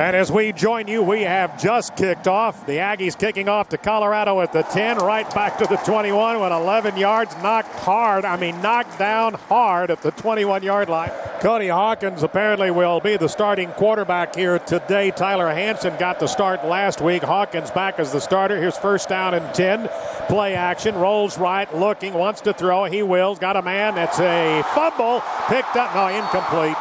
And as we join you, we have just kicked off. The Aggies kicking off to Colorado at the 10, right back to the 21 with 11 yards, knocked down hard at the 21-yard line. Cody Hawkins apparently will be the starting quarterback here today. Tyler Hansen got the start last week. Hawkins back as the starter. Here's first down and 10. Play action, rolls right, looking, wants to throw. He wills, got a man. It's a fumble, picked up, no, incomplete.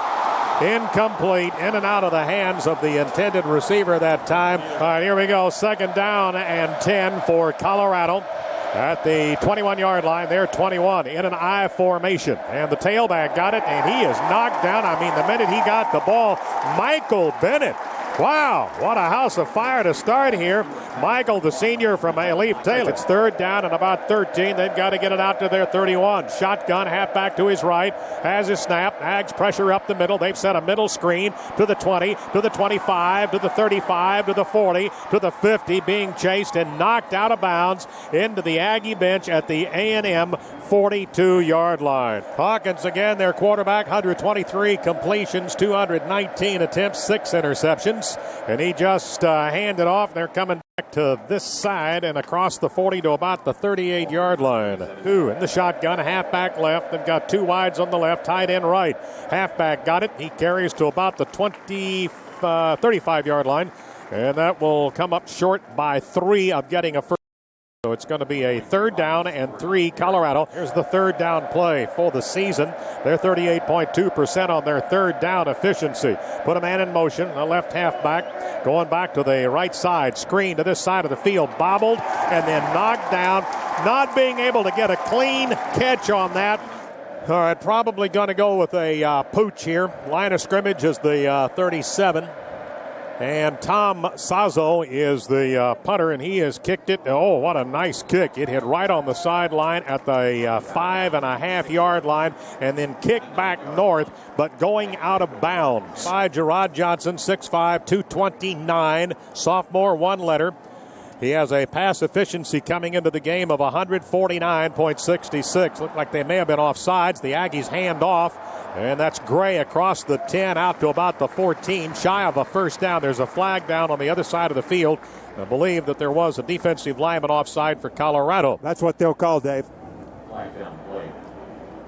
Incomplete, in and out of the hands of the intended receiver that time. All right, here we go. Second down and 10 for Colorado at the 21-yard line. They're 21 in an I formation. And the tailback got it, and he is knocked down. I mean, the minute he got the ball, Michael Bennett. Wow, what a house of fire to start here. Michael, the senior from Leaf Taylor. It's third down and about 13. They've got to get it out to their 31. Shotgun, halfback to his right. Has his snap. Aggs pressure up the middle. They've set a middle screen to the 20, to the 25, to the 35, to the 40, to the 50. Being chased and knocked out of bounds into the Aggie bench at the A&M 42-yard line. Hawkins again, their quarterback, 123 completions, 219 attempts, 6 interceptions. And he just handed off. They're coming back to this side and across the 40 to about the 38-yard line. Two in the shotgun, halfback left. They've got two wides on the left, tight end right. Halfback got it. He carries to about the 35-yard line. And that will come up short by 3 of getting a first. So it's going to be a third down and 3, Colorado. Here's the third down play for the season. They're 38.2% on their third down efficiency. Put a man in motion, a left halfback, going back to the right side. Screen to this side of the field, bobbled, and then knocked down. Not being able to get a clean catch on that. All right, probably going to go with a pooch here. Line of scrimmage is the 37. And Tom Sazo is the punter, and he has kicked it. Oh, what a nice kick. It hit right on the sideline at the 5.5-yard line and then kicked back north, but going out of bounds. By Gerard Johnson, 6'5", 229, sophomore, one letter. He has a pass efficiency coming into the game of 149.66. Looked like they may have been offsides. The Aggies hand off, and that's Gray across the 10 out to about the 14, shy of a first down. There's a flag down on the other side of the field. I believe that there was a defensive lineman offside for Colorado. That's what they'll call, Dave.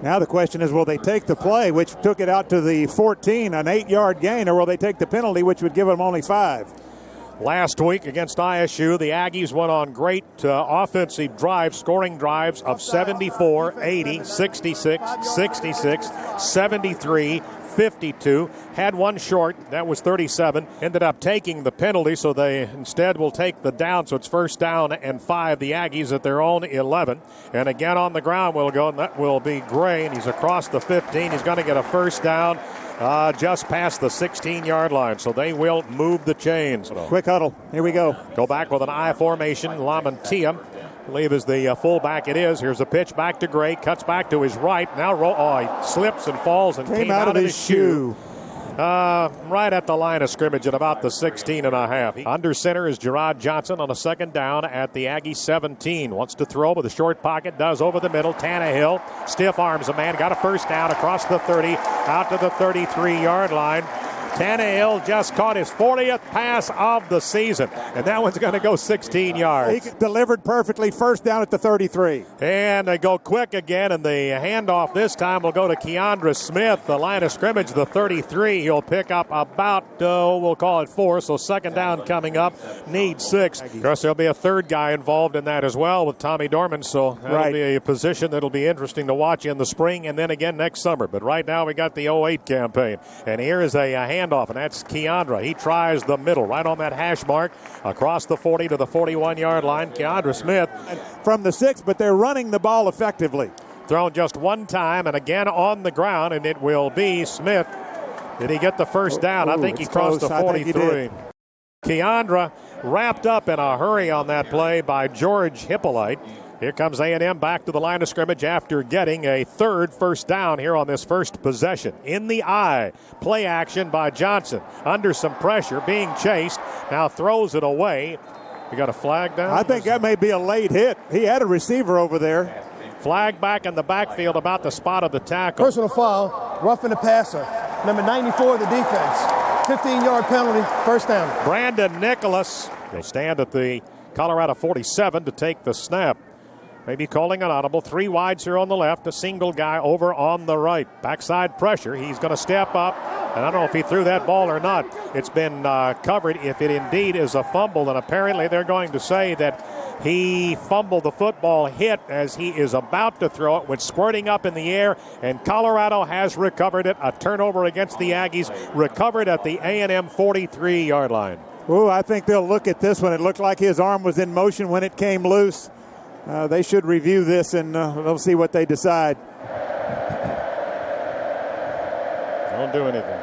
Now the question is, will they take the play, which took it out to the 14, an 8-yard gain, or will they take the penalty, which would give them only 5? Last week against ISU, the Aggies went on great offensive drives, scoring drives of 74, 80, 66, 66, 73, 52. Had one short, that was 37. Ended up taking the penalty, so they instead will take the down. So it's first down and 5. The Aggies at their own 11. And again on the ground will go, and that will be Gray, and he's across the 15. He's going to get a first down. Just past the 16-yard line, so they will move the chains. Quick huddle. Here we go. Go back with an I formation. Lamantia, I believe, is the fullback. It is. Here's a pitch back to Gray. Cuts back to his right. Now he slips and falls and came out of his shoe. Right at the line of scrimmage at about the 16.5. Under center is Gerard Johnson on a second down at the Aggie 17. Wants to throw with a short pocket. Does over the middle. Tannehill stiff arms a man. Got a first down across the 30 out to the 33-yard line. Tannehill just caught his 40th pass of the season, and that one's going to go 16 yards. He delivered perfectly, first down at the 33. And they go quick again, and the handoff this time will go to Keandra Smith. The line of scrimmage, the 33. He'll pick up about, we'll call it 4, so second down coming up. Need 6. Of course, there'll be a third guy involved in that as well with Tommy Dorman, so that'll be a position that'll be interesting to watch in the spring and then again next summer. But right now we got the 08 campaign, and here is a handoff, and that's Keandra. He tries the middle, right on that hash mark, across the 40 to the 41-yard line. Keandra Smith. From the 6, but they're running the ball effectively. Thrown just one time, and again on the ground, and it will be Smith. Did he get the first down? I think he crossed the 43. Keandra wrapped up in a hurry on that play by George Hippolyte. Here comes A&M back to the line of scrimmage after getting a third first down here on this first possession. In the eye, play action by Johnson. Under some pressure, being chased. Now throws it away. You got a flag down? I think that may be a late hit. He had a receiver over there. Flag back in the backfield about the spot of the tackle. Personal foul, roughing the passer. Number 94 of the defense. 15-yard penalty, first down. Brandon Nicholas. They stand at the Colorado 47 to take the snap. Maybe calling an audible. 3 wides here on the left. A single guy over on the right. Backside pressure. He's going to step up. And I don't know if he threw that ball or not. It's been covered. If it indeed is a fumble, then apparently they're going to say that he fumbled the football, hit as he is about to throw it, went squirting up in the air, and Colorado has recovered it. A turnover against the Aggies, recovered at the A&M 43-yard line. Oh, I think they'll look at this one. It looked like his arm was in motion when it came loose. They should review this, and they'll see what they decide. Don't do anything.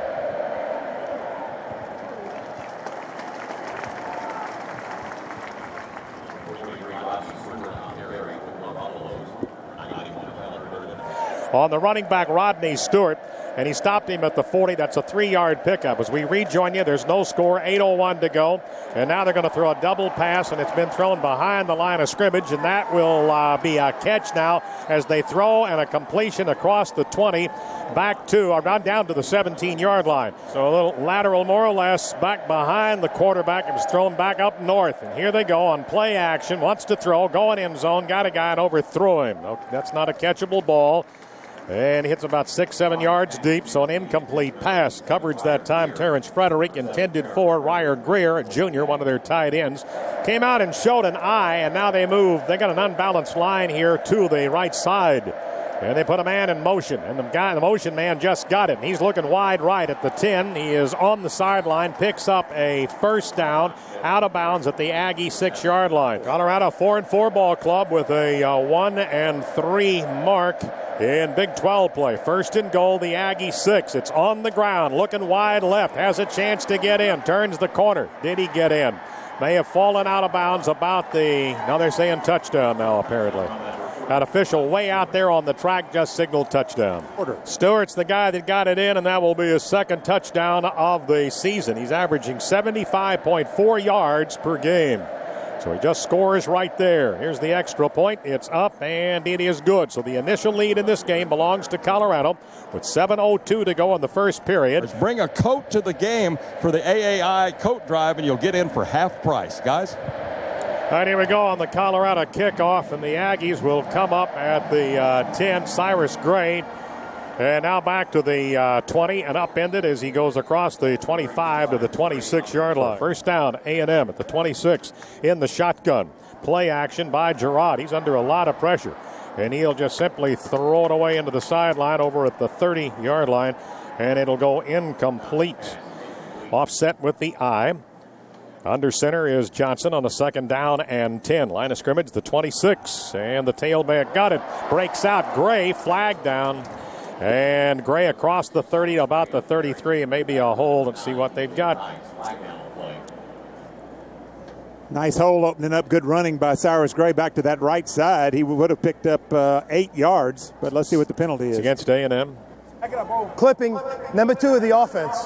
On the running back, Rodney Stewart, and he stopped him at the 40. That's a 3-yard pickup. As we rejoin you, there's no score, 8:01 to go. And now they're going to throw a double pass, and it's been thrown behind the line of scrimmage, and that will be a catch now as they throw, and a completion across the 20 back to, or down to the 17-yard line. So a little lateral, more or less, back behind the quarterback. It was thrown back up north, and here they go on play action. Wants to throw, going end zone, got a guy and overthrew him. That's not a catchable ball. And hits about 6-7 yards deep, so an incomplete pass. Coverage that time, Terrence Frederick, intended for Ryer Greer, Jr., one of their tight ends. Came out and showed an eye, and now they move. They got an unbalanced line here to the right side. And they put a man in motion, and the motion man just got him. He's looking wide right at the 10. He is on the sideline, picks up a first down, out of bounds at the Aggie 6-yard line. Colorado 4-4 ball club with a 1-3 mark in Big 12 play. First and goal, the Aggie 6. It's on the ground, looking wide left, has a chance to get in, turns the corner. Did he get in? May have fallen out of bounds about the, now they're saying touchdown now apparently. That official way out there on the track just signaled touchdown. Stewart's the guy that got it in, and that will be his second touchdown of the season. He's averaging 75.4 yards per game. So he just scores right there. Here's the extra point. It's up, and it is good. So the initial lead in this game belongs to Colorado with 7:02 to go in the first period. Bring a coat to the game for the AAI coat drive, and you'll get in for half price, guys. All right, here we go on the Colorado kickoff, and the Aggies will come up at the 10. Cyrus Gray, and now back to the 20 and upended as he goes across the 25 to the 26-yard line. First down, A&M at the 26 in the shotgun. Play action by Girard. He's under a lot of pressure, and he'll just simply throw it away into the sideline over at the 30-yard line, and it'll go incomplete. Offset with the eye. Under center is Johnson on the second down and 10. Line of scrimmage, the 26. And the tailback got it. Breaks out. Gray, flag down. And Gray across the 30, about the 33. It may be a hole. Let's see what they've got. Nice hole opening up. Good running by Cyrus Gray back to that right side. He would have picked up 8 yards. But let's see what the penalty is. It's against A&M. Clipping, number 2 of the offense.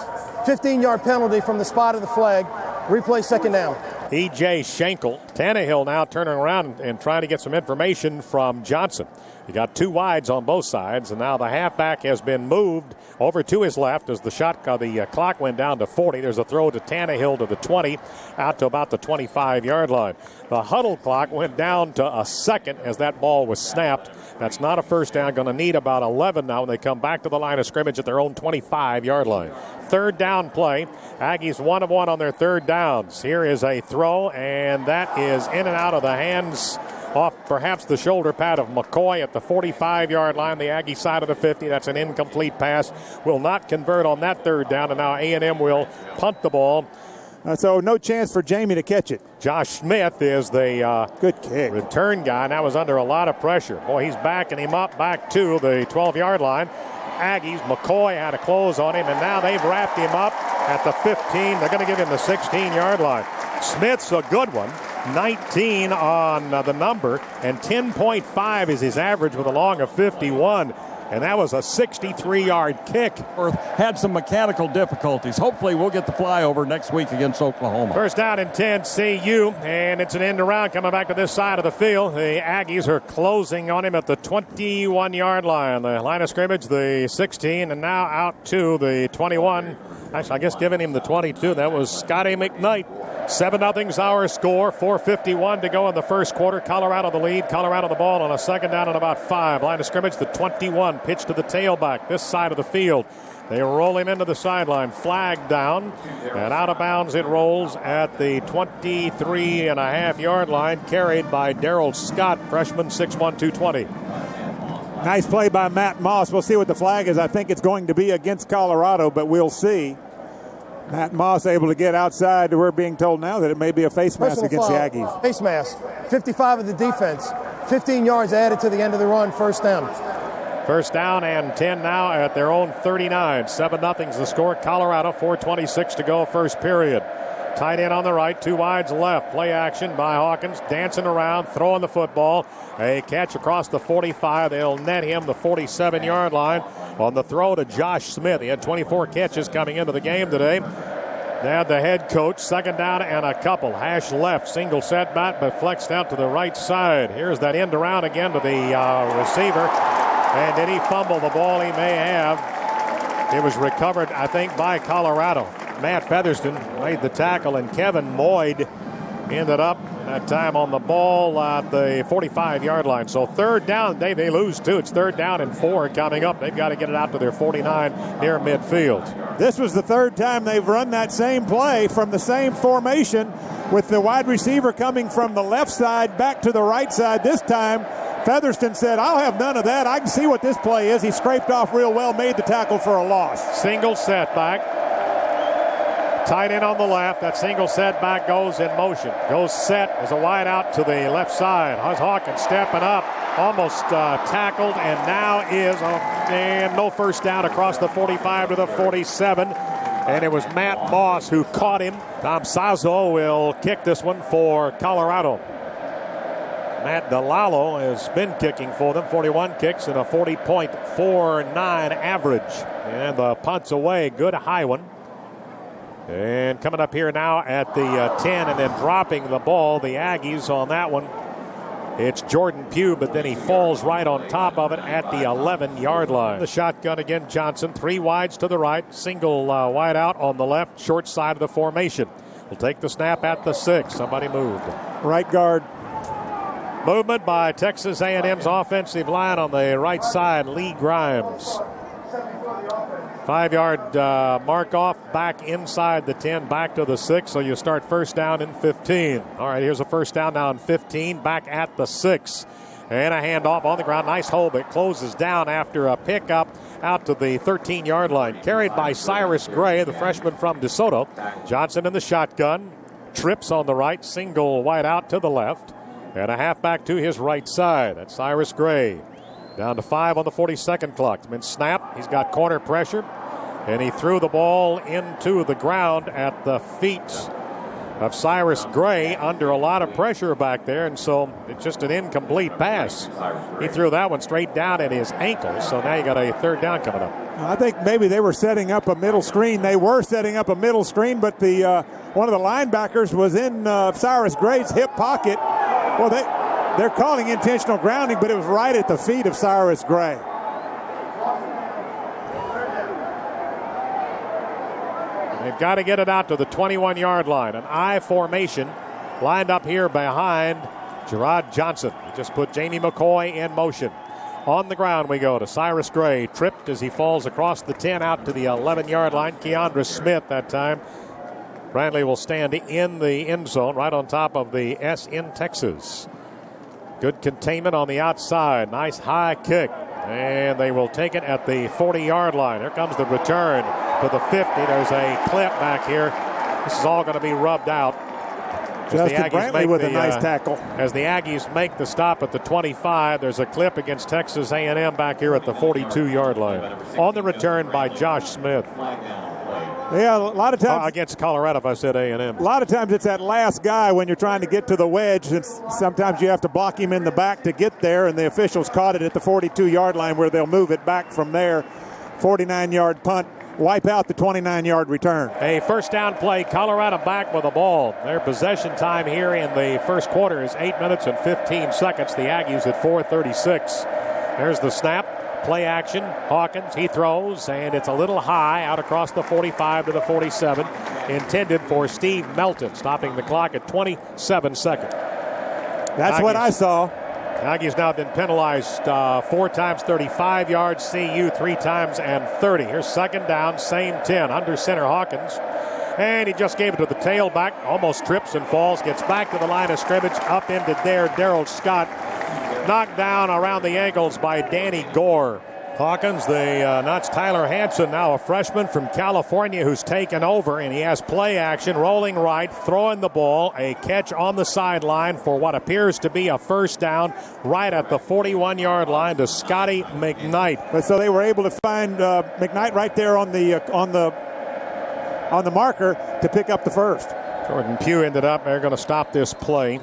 15-yard penalty from the spot of the flag. Replay second down. E.J. Schenkel. Tannehill now turning around and trying to get some information from Johnson. He got 2 wides on both sides, and now the halfback has been moved over to his left as the clock went down to 40. There's a throw to Tannehill to the 20, out to about the 25-yard line. The huddle clock went down to a second as that ball was snapped. That's not a first down. Going to need about 11 now when they come back to the line of scrimmage at their own 25-yard line. Third down play. Aggies 1 of 1 on their third downs. Here is a throw, and that is in and out of the hands off perhaps the shoulder pad of McCoy at the 45-yard line, the Aggie side of the 50. That's an incomplete pass. Will not convert on that third down, and now A&M will punt the ball. So no chance for Jamie to catch it. Josh Smith is the good kick return guy. That was under a lot of pressure. Boy, he's backing him up back to the 12-yard line. Aggies, McCoy had to close on him, and now they've wrapped him up at the 15. They're going to give him the 16-yard line. Smith's a good one. 19 on the number, and 10.5 is his average with a long of 51. and that was a 63-yard kick. Had some mechanical difficulties. Hopefully we'll get the flyover next week against Oklahoma. First down and 10, CU, and it's an end around coming back to this side of the field. The Aggies are closing on him at the 21-yard line. The line of scrimmage, the 16, and now out to the 21. Actually, I guess giving him the 22. That was Scotty McKnight. 7-0's our score. 4:51 to go in the first quarter. Colorado the lead. Colorado the ball on a second down and about 5. Line of scrimmage, the 21. Pitch to the tailback, this side of the field. They roll him into the sideline. Flag down. And out of bounds it rolls at the 23.5-yard line. Carried by Darrell Scott, freshman, 6'1", 220. Nice play by Matt Moss. We'll see what the flag is. I think it's going to be against Colorado, but we'll see. Matt Moss able to get outside. We're being told now that it may be a face mask against the Aggies. Face mask. 55 of the defense. 15 yards added to the end of the run. First down. First down and 10 now at their own 39. 7-0's the score. Colorado, 4:26 to go, first period. Tight end on the right, 2 wides left. Play action by Hawkins, dancing around, throwing the football. A catch across the 45. They'll net him the 47-yard line on the throw to Josh Smith. He had 24 catches coming into the game today. Now the head coach, second down and a couple. Hash left, single setback, but flexed out to the right side. Here's that end around again to the receiver. And did he fumble the ball? He may have. It was recovered, I think, by Colorado. Matt Featherston made the tackle, and Kevin Moyd ended up that time on the ball at the 45-yard line. So third down, they lose two. It's third down and 4 coming up. They've got to get it out to their 49 near midfield. This was the third time they've run that same play from the same formation, with the wide receiver coming from the left side back to the right side. This time, Featherston said, I'll have none of that. I can see what this play is. He scraped off real well, made the tackle for a loss. Single setback. Tight end on the left. That single setback goes in motion. Goes set as a wide out to the left side. Hawkins stepping up. Almost tackled, and now is and no first down across the 45 to the 47. And it was Matt Moss who caught him. Tom Sazo will kick this one for Colorado. Matt DeLallo has been kicking for them. 41 kicks and a 40.49 average. And the punt's away. Good high one. And coming up here now at the 10 and then dropping the ball, the Aggies on that one. It's Jordan Pugh, but then he falls right on top of it at the 11-yard line. The shotgun again, Johnson. 3 wides to the right, single wide out on the left, short side of the formation. Will take the snap at the 6. Somebody moved. Right guard. Movement by Texas A&M's offensive line on the right side, Lee Grimes. 5-yard mark off, back inside the 10, back to the 6, so you start first down and 15. All right, here's a first down now and 15, back at the 6. And a handoff on the ground. Nice hole, but closes down after a pickup out to the 13-yard line. Carried by Cyrus Gray, the freshman from DeSoto. Johnson in the shotgun. Trips on the right, single wide out to the left. And a halfback to his right side. That's Cyrus Gray. Down to 5 on the 42nd clock. Been snap. He's got corner pressure. And he threw the ball into the ground at the feet of Cyrus Gray under a lot of pressure back there. And so it's just an incomplete pass. He threw that one straight down at his ankle. So now you got a third down coming up. I think maybe they were setting up a middle screen. They were setting up a middle screen, but the one of the linebackers was in Cyrus Gray's hip pocket. Well, they're calling intentional grounding, but it was right at the feet of Cyrus Gray. They've got to get it out to the 21-yard line. An I formation lined up here behind Gerard Johnson. He just put Jamie McCoy in motion. On the ground we go to Cyrus Gray. Tripped as he falls across the 10 out to the 11-yard line. Keandra Smith that time. Bradley will stand in the end zone right on top of the S in Texas. Good containment on the outside. Nice high kick. And they will take it at the 40-yard line. Here comes the return to the 50. There's a clip back here. This is all going to be rubbed out. Justin Brantley with a nice tackle. As the Aggies make the stop at the 25, there's a clip against Texas A&M back here at the 42-yard line. On the return by Josh Smith. Yeah, a lot of times. Against Colorado, if I said A&M. A lot of times it's that last guy when you're trying to get to the wedge. And sometimes you have to block him in the back to get there, and the officials caught it at the 42-yard line where they'll move it back from there. 49-yard punt, wipe out the 29-yard return. A first down play, Colorado back with the ball. Their possession time here in the first quarter is 8 minutes and 15 seconds. The Aggies at 4:36. There's the snap. Play action. Hawkins, he throws, and it's a little high out across the 45 to the 47. Intended for Steve Melton, stopping the clock at 27 seconds. That's Aggies. What I saw. Aggies now been penalized 4 times 35 yards, CU 3 times and 30. Here's second down, same 10. Under center, Hawkins. And he just gave it to the tailback. Almost trips and falls. Gets back to the line of scrimmage. Up into there, Darrell Scott. Knocked down around the ankles by Danny Gore. Hawkins, that's Tyler Hansen, now a freshman from California who's taken over, and he has play action, rolling right, throwing the ball, a catch on the sideline for what appears to be a first down right at the 41-yard line to Scotty McKnight. But so they were able to find McKnight right there on the marker to pick up the first. Jordan Pugh ended up, they're going to stop this play.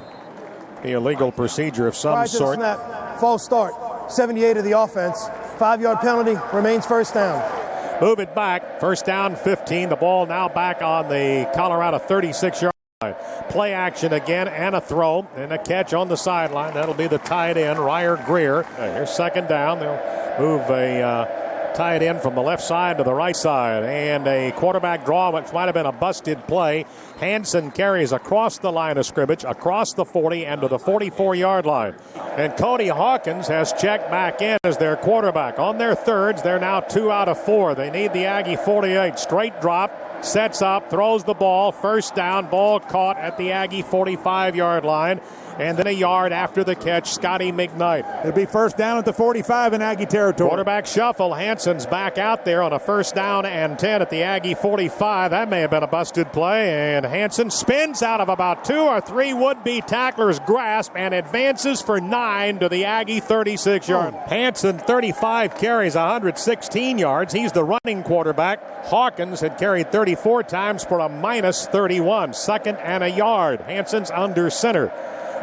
The illegal procedure of some sort. Snap. False start. 78 of the offense. 5-yard penalty. Remains first down. Move it back. First down, 15. The ball now back on the Colorado 36-yard line. Play action again and a throw and a catch on the sideline. That'll be the tight end, Ryer Greer. Here's second down. They'll move a tight end from the left side to the right side. And a quarterback draw, which might have been a busted play. Hansen carries across the line of scrimmage, across the 40 and to the 44-yard line. And Cody Hawkins has checked back in as their quarterback. On their thirds, they're now 2 out of 4. They need the Aggie 48. Straight drop, sets up, throws the ball. First down, ball caught at the Aggie 45-yard line. And then a yard after the catch, Scotty McKnight. It'll be first down at the 45 in Aggie territory. Quarterback shuffle. Hansen's back out there on a first down and 10 at the Aggie 45. That may have been a busted play. And Hansen spins out of about 2 or 3 would-be tacklers' grasp and advances for 9 to the Aggie 36-yard. Hansen, 35 carries, 116 yards. He's the running quarterback. Hawkins had carried 34 times for a minus 31. Second and a yard. Hansen's under center.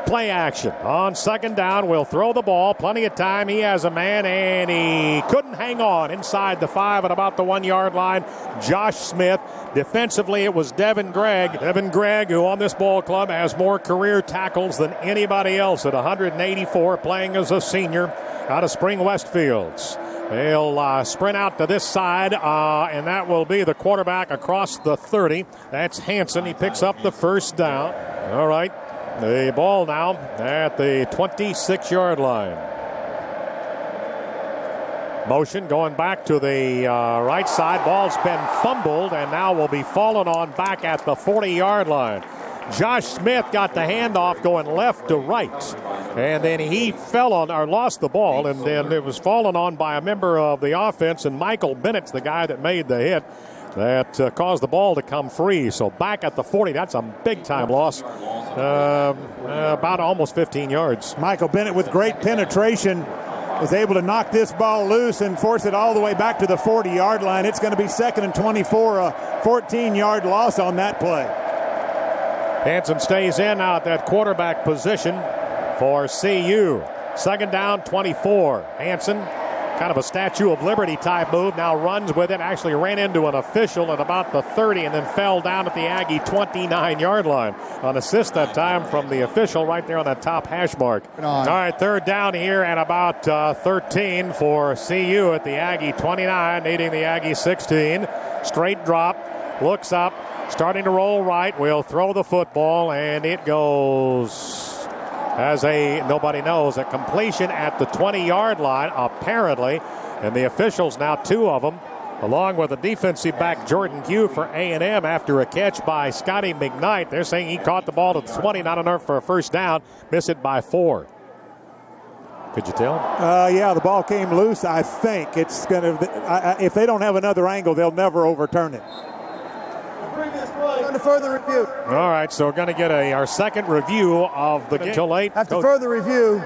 Play action on second down. Will throw the ball. Plenty of time. He has a man, and he couldn't hang on inside the 5 at about the 1-yard line. Josh Smith. Defensively, it was Devin Gregg. Devin Gregg, who on this ball club has more career tackles than anybody else at 184, playing as a senior out of Spring Westfields. They'll sprint out to this side, and that will be the quarterback across the 30. That's Hansen. He picks up the first down. All right. The ball now at the 26-yard line. Motion going back to the right side. Ball's been fumbled and now will be fallen on back at the 40-yard line. Josh Smith got the handoff going left to right. And then he fell on or lost the ball, and then it was fallen on by a member of the offense, and Michael Bennett's the guy that made the hit that caused the ball to come free. So back at the 40, that's a big-time loss. About almost 15 yards. Michael Bennett with great penetration is able to knock this ball loose and force it all the way back to the 40-yard line. It's going to be second and 24, a 14-yard loss on that play. Hansen stays in now at that quarterback position for CU. Second down, 24. Hansen, kind of a Statue of Liberty type move, now runs with it, actually ran into an official at about the 30 and then fell down at the Aggie 29-yard line. An assist that time from the official right there on that top hash mark. All right, third down here and about 13 for CU at the Aggie 29, needing the Aggie 16. Straight drop, looks up, starting to roll right, will throw the football, and it goes as nobody knows, a completion at the 20-yard line, apparently. And the officials, now 2 of them, along with the defensive back Jordan Pugh for A&M after a catch by Scotty McKnight. They're saying he caught the ball to the 20, not enough for a first down, miss it by 4. Could you tell? Yeah, the ball came loose, I think. It's going to, if they don't have another angle, they'll never overturn it. Under further review. All right, so we're going to get our second review of the game. Until late. After further review,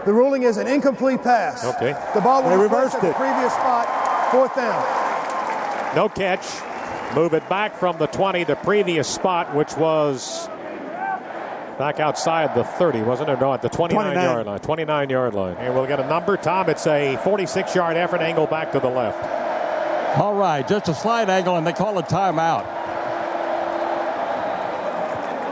the ruling is an incomplete pass. Okay. The ball will reversed at the previous spot, fourth down. No catch. move it back from the 20, the previous spot, which was back outside the 30, wasn't it? No, at the 29-yard line. 29-yard line. And we'll get a number. Tom, it's a 46-yard effort, angle back to the left. All right, just a slight angle, and they call a timeout.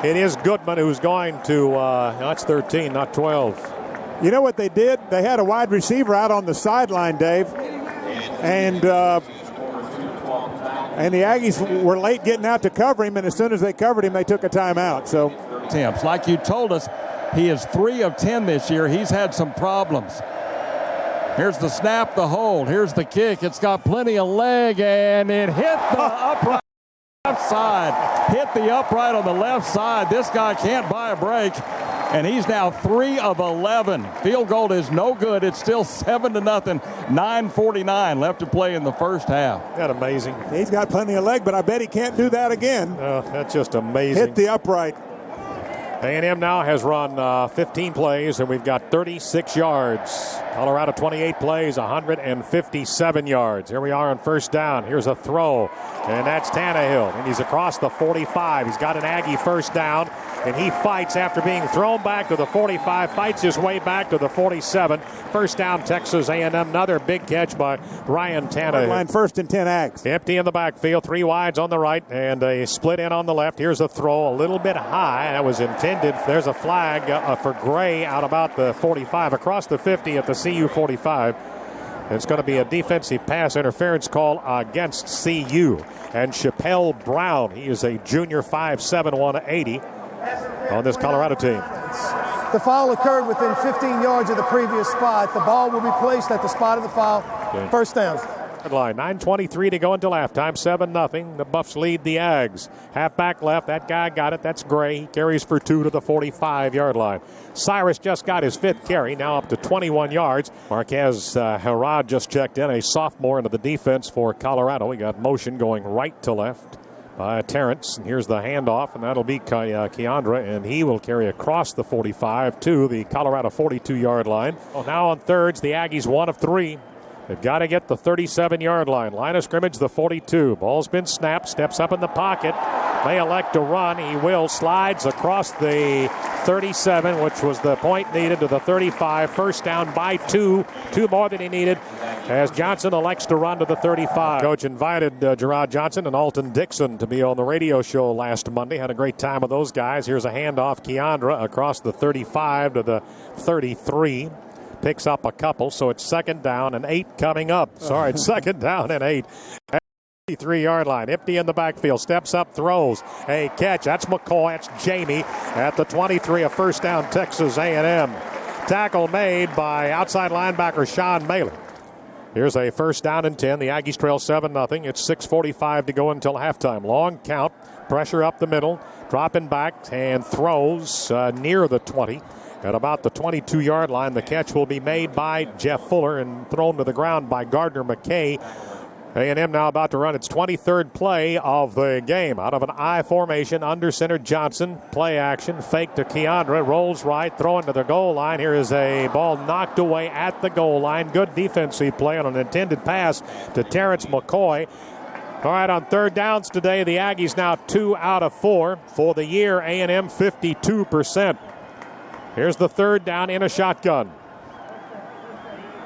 It is Goodman who's going to, that's 13, not 12. You know what they did? They had a wide receiver out on the sideline, Dave. And the Aggies were late getting out to cover him, and as soon as they covered him, they took a timeout. So, attempts, like you told us, he is 3 of 10 this year. He's had some problems. Here's the snap, the hold. Here's the kick. It's got plenty of leg, and it hit the upright left side. Hit the upright on the left side. This guy can't buy a break. And he's now 3 of 11. Field goal is no good. It's still 7-0. 9:49 left to play in the first half. Isn't that amazing? He's got plenty of leg, but I bet he can't do that again. Oh, that's just amazing. Hit the upright. A&M now has run 15 plays, and we've got 36 yards. Colorado 28 plays, 157 yards. Here we are on first down. Here's a throw, and that's Tannehill, and he's across the 45. He's got an Aggie first down, and he fights after being thrown back to the 45, fights his way back to the 47. First down, Texas A&M. Another big catch by Ryan Tannehill. Line 1st and 10 Ags. Empty in the backfield, 3 wides on the right, and a split in on the left. Here's a throw a little bit high. That was intended. There's a flag for Gray out about the 45, across the 50 at the CU 45. It's going to be a defensive pass interference call against CU. And Chappelle Brown, he is a junior 5'7", 180 on this Colorado team. The foul occurred within 15 yards of the previous spot. The ball will be placed at the spot of the foul. First down. Line 9:23 to go until halftime. 7-0. The Buffs lead the Ags. Halfback left. That guy got it. That's Gray. He carries for 2 to the 45-yard line. Cyrus just got his 5th carry. Now up to 21 yards. Marquez Herrod just checked in. A sophomore into the defense for Colorado. We got motion going right to left by Terrence. And here's the handoff, and that'll be Keandra, and he will carry across the 45 to the Colorado 42-yard line. Well, now on thirds, the Aggies 1 of 3. They've got to get the 37-yard line. Line of scrimmage, the 42. Ball's been snapped. Steps up in the pocket. May elect to run. He will. Slides across the 37, which was the point needed, to the 35. First down by 2. 2 more than he needed as Johnson elects to run to the 35. Coach invited Gerard Johnson and Alton Dixon to be on the radio show last Monday. Had a great time with those guys. Here's a handoff. Keandra across the 35 to the 33. Picks up a couple, so it's 2nd down and 8 coming up. Sorry, it's 2nd down and 8. 3-yard line, empty in the backfield, steps up, throws, a catch. That's McCoy. That's Jamie at the 23. A first down, Texas A&M. Tackle made by outside linebacker Sean Malin. Here's a first down and 10. The Aggies trail 7-0. It's 6:45 to go until halftime. Long count, pressure up the middle, dropping back and throws near the 20. At about the 22-yard line, the catch will be made by Jeff Fuller and thrown to the ground by Gardner McKay. A&M now about to run its 23rd play of the game. Out of an I formation, under center Johnson. Play action, fake to Keandra, rolls right, throwing to the goal line. Here is a ball knocked away at the goal line. Good defensive play on an intended pass to Terrence McCoy. All right, on third downs today, the Aggies now 2 out of 4. For the year, A&M 52%. Here's the third down in a shotgun.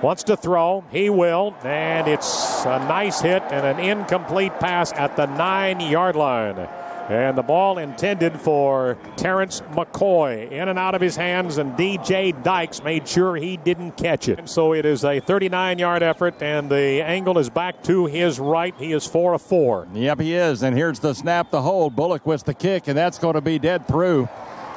Wants to throw. He will. And it's a nice hit and an incomplete pass at the 9-yard line. And the ball intended for Terrence McCoy. In and out of his hands, and D.J. Dykes made sure he didn't catch it. And so it is a 39-yard effort, and the angle is back to his right. He is 4 of 4. Yep, he is. And here's the snap, the hold. Bullock with the kick, and that's going to be dead through.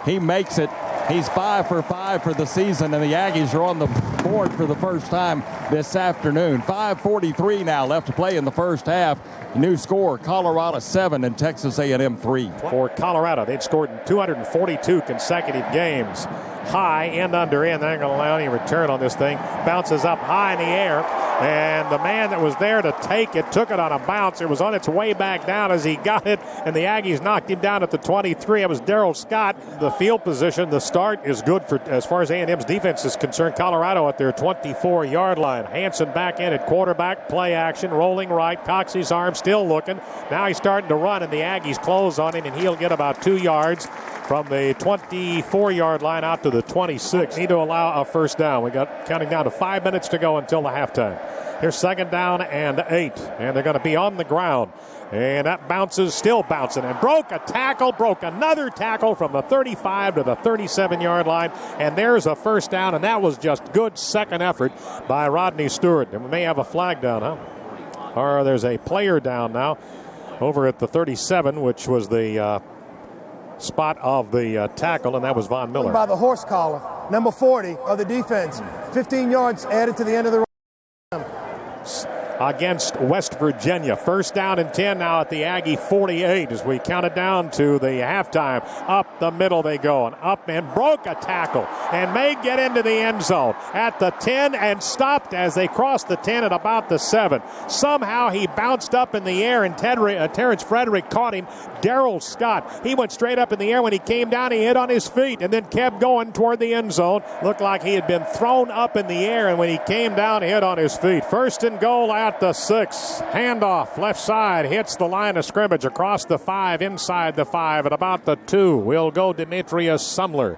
He makes it. He's 5 for 5 for the season, and the Aggies are on the board for the first time this afternoon. 5:43 now left to play in the first half. New score, Colorado 7 and Texas A&M 3. For Colorado, they'd scored in 242 consecutive games. High, end under end. They're not going to allow any return on this thing. Bounces up high in the air. And the man that was there to take it took it on a bounce. It was on its way back down as he got it, and the Aggies knocked him down at the 23. It was Darrell Scott. The field position, the start is good for as far as A&M's defense is concerned. Colorado at their 24-yard line. Hansen back in at quarterback, play action, rolling right. cocks his arm, still looking. Now he's starting to run, and the Aggies close on him, and he'll get about 2 yards from the 24-yard line out to the 26. Need to allow a first down. We got counting down to 5 minutes to go until the halftime. Here's second down and 8, and they're going to be on the ground. And that bounces, still bouncing, and broke a tackle, broke another tackle from the 35 to the 37-yard line, and there's a first down, and that was just good second effort by Rodney Stewart. And we may have a flag down, huh? Or there's a player down now over at the 37, which was the spot of the tackle, and that was Von Miller. By the horse collar, number 40 of the defense. 15 yards added to the end of the against West Virginia. First down and 10 now at the Aggie 48 as we count it down to the halftime. Up the middle they go, and up and broke a tackle and may get into the end zone at the 10 and stopped as they crossed the 10 at about the 7. Somehow he bounced up in the air, and Terrence Frederick caught him. Darrell Scott, he went straight up in the air. When he came down, he hit on his feet and then kept going toward the end zone. Looked like he had been thrown up in the air, and when he came down, he hit on his feet. First and goal at the 6. Handoff, left side, hits the line of scrimmage across the 5, inside the 5, at about the 2. Will go Demetrius Sumler.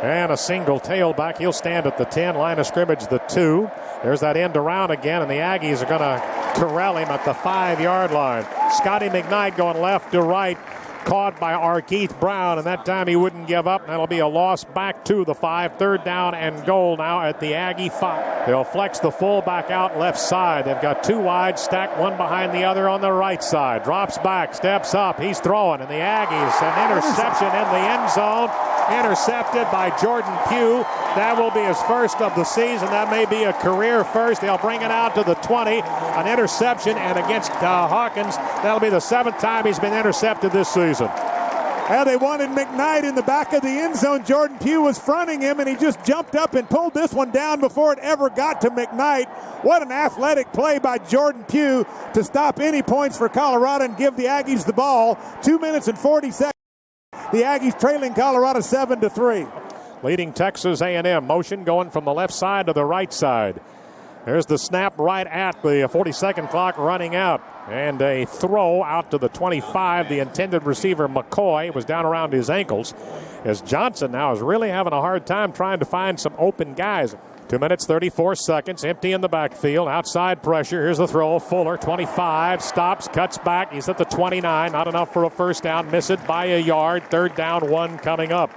And a single tailback. He'll stand at the 10, line of scrimmage the 2. There's that end around again, and the Aggies are going to corral him at the 5-yard line. Scotty McKnight going left to right, caught by Arkeith Brown, and that time he wouldn't give up. That'll be a loss back to the 5. Third down and goal now at the Aggie 5. They'll flex the fullback out left side. They've got 2 wide, stacked one behind the other on the right side. Drops back, steps up, he's throwing, and the Aggies, an interception in the end zone. Intercepted by Jordan Pugh. That will be his first of the season. That may be a career first. They'll bring it out to the 20. An interception, and against Hawkins, that'll be the 7th time he's been intercepted this season. Well, they wanted McKnight in the back of the end zone. Jordan Pugh was fronting him, and he just jumped up and pulled this one down before it ever got to McKnight. What an athletic play by Jordan Pugh to stop any points for Colorado and give the Aggies the ball. 2 minutes and 40 seconds. The Aggies trailing Colorado 7-3. Leading Texas A&M. Motion going from the left side to the right side. There's the snap right at the 40-second clock running out. And a throw out to the 25. The intended receiver, McCoy, was down around his ankles. As Johnson now is really having a hard time trying to find some open guys. 2 minutes, 34 seconds. Empty in the backfield. Outside pressure. Here's the throw. Fuller, 25. Stops, cuts back. He's at the 29. Not enough for a first down. Miss it by a yard. Third down, 1 coming up.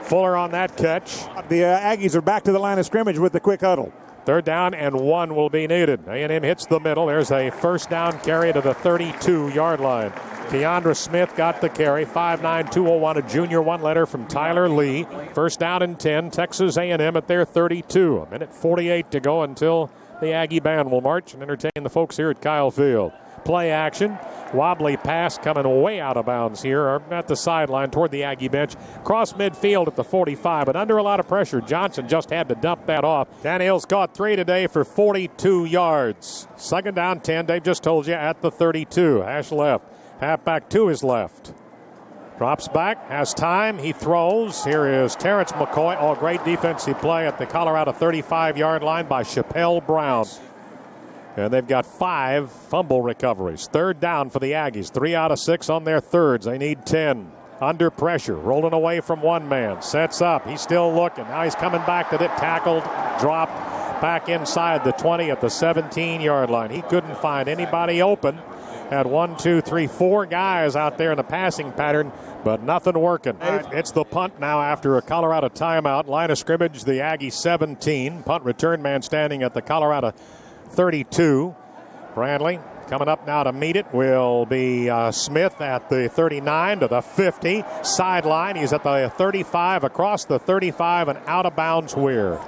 Fuller on that catch. The Aggies are back to the line of scrimmage with the quick huddle. Third down and 1 will be needed. A&M hits the middle. There's a first down carry to the 32-yard line. Keandra Smith got the carry. 5'9", 201, a junior, 1 letter from Tyler Lee. First down and 10. Texas A&M at their 32. A minute 48 to go until the Aggie band will march and entertain the folks here at Kyle Field. Play action. Wobbly pass coming way out of bounds here at the sideline toward the Aggie bench. Cross midfield at the 45, but under a lot of pressure. Johnson just had to dump that off. Tannehill's caught 3 today for 42 yards. Second down, 10. Dave just told you at the 32. Hash left. Halfback to his left. Drops back, has time, he throws. Here is Terrence McCoy. Oh, great defensive play at the Colorado 35-yard line by Chappelle Brown. And they've got 5 fumble recoveries. Third down for the Aggies. 3 out of 6 on their thirds. They need 10. Under pressure, rolling away from one man. Sets up, he's still looking. Now he's coming back to it, tackled, dropped, back inside the 20 at the 17-yard line. He couldn't find anybody open. Had 4 guys out there in the passing pattern, but nothing working. It's the punt now after a Colorado timeout. Line of scrimmage, the Aggie 17. Punt return man standing at the Colorado 32. Bradley coming up now to meet it will be Smith at the 39 to the 50. Sideline, he's at the 35, across the 35, and out of bounds Weir.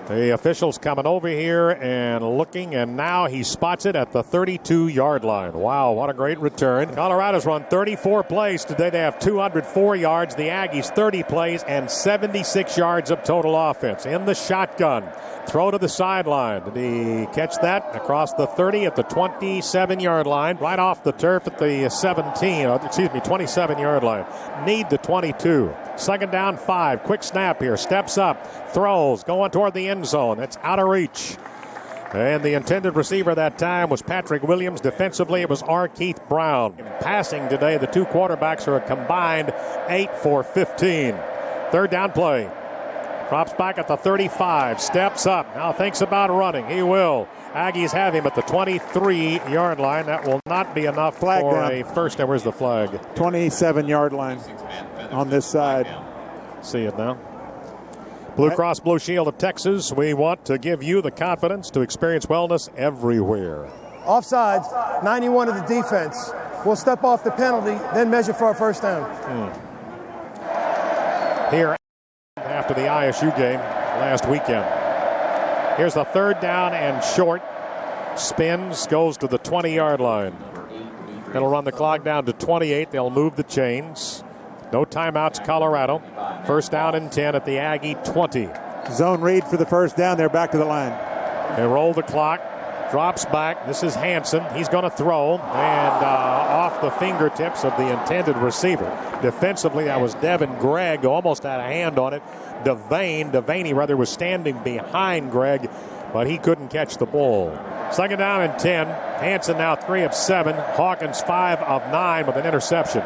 The officials coming over here and looking, and now he spots it at the 32-yard line. Wow, what a great return. Colorado's run 34 plays today. They have 204 yards. The Aggies 30 plays and 76 yards of total offense. In the shotgun, throw to the sideline. Did he catch that? Across the 30 at the 27-yard line. Right off the turf at the 27-yard line. Need the 22. Second down, 5. Quick snap here. Steps up. Throws. Going toward the end zone. It's out of reach. And the intended receiver that time was Patrick Williams. Defensively, it was R. Keith Brown. In passing today, the two quarterbacks are a combined 8 for 15. Third down play. Drops back at the 35. Steps up. Now thinks about running. He will. Aggies have him at the 23-yard line. That will not be enough flag for down. a first. Where's the flag? 27-yard line on this side. See it now. Blue Cross Blue Shield of Texas. We want to give you the confidence to experience wellness everywhere. Offsides, 91 of the defense. We'll step off the penalty, then measure for a first down. Here after the ISU game last weekend. Here's the third down and short. Spins, goes to the 20-yard line. It'll run the clock down to 28. They'll move the chains. No timeouts, Colorado. First down and 10 at the Aggie 20. Zone read for the first down. They're back to the line. They roll the clock. Drops back. This is Hansen. He's going to throw. And off the fingertips of the intended receiver. Defensively, that was Devin Gregg. Almost had a hand on it. Devaney rather was standing behind Gregg, but he couldn't catch the ball. Second down and 10. Hansen now 3 of 7. Hawkins 5 of 9 with an interception.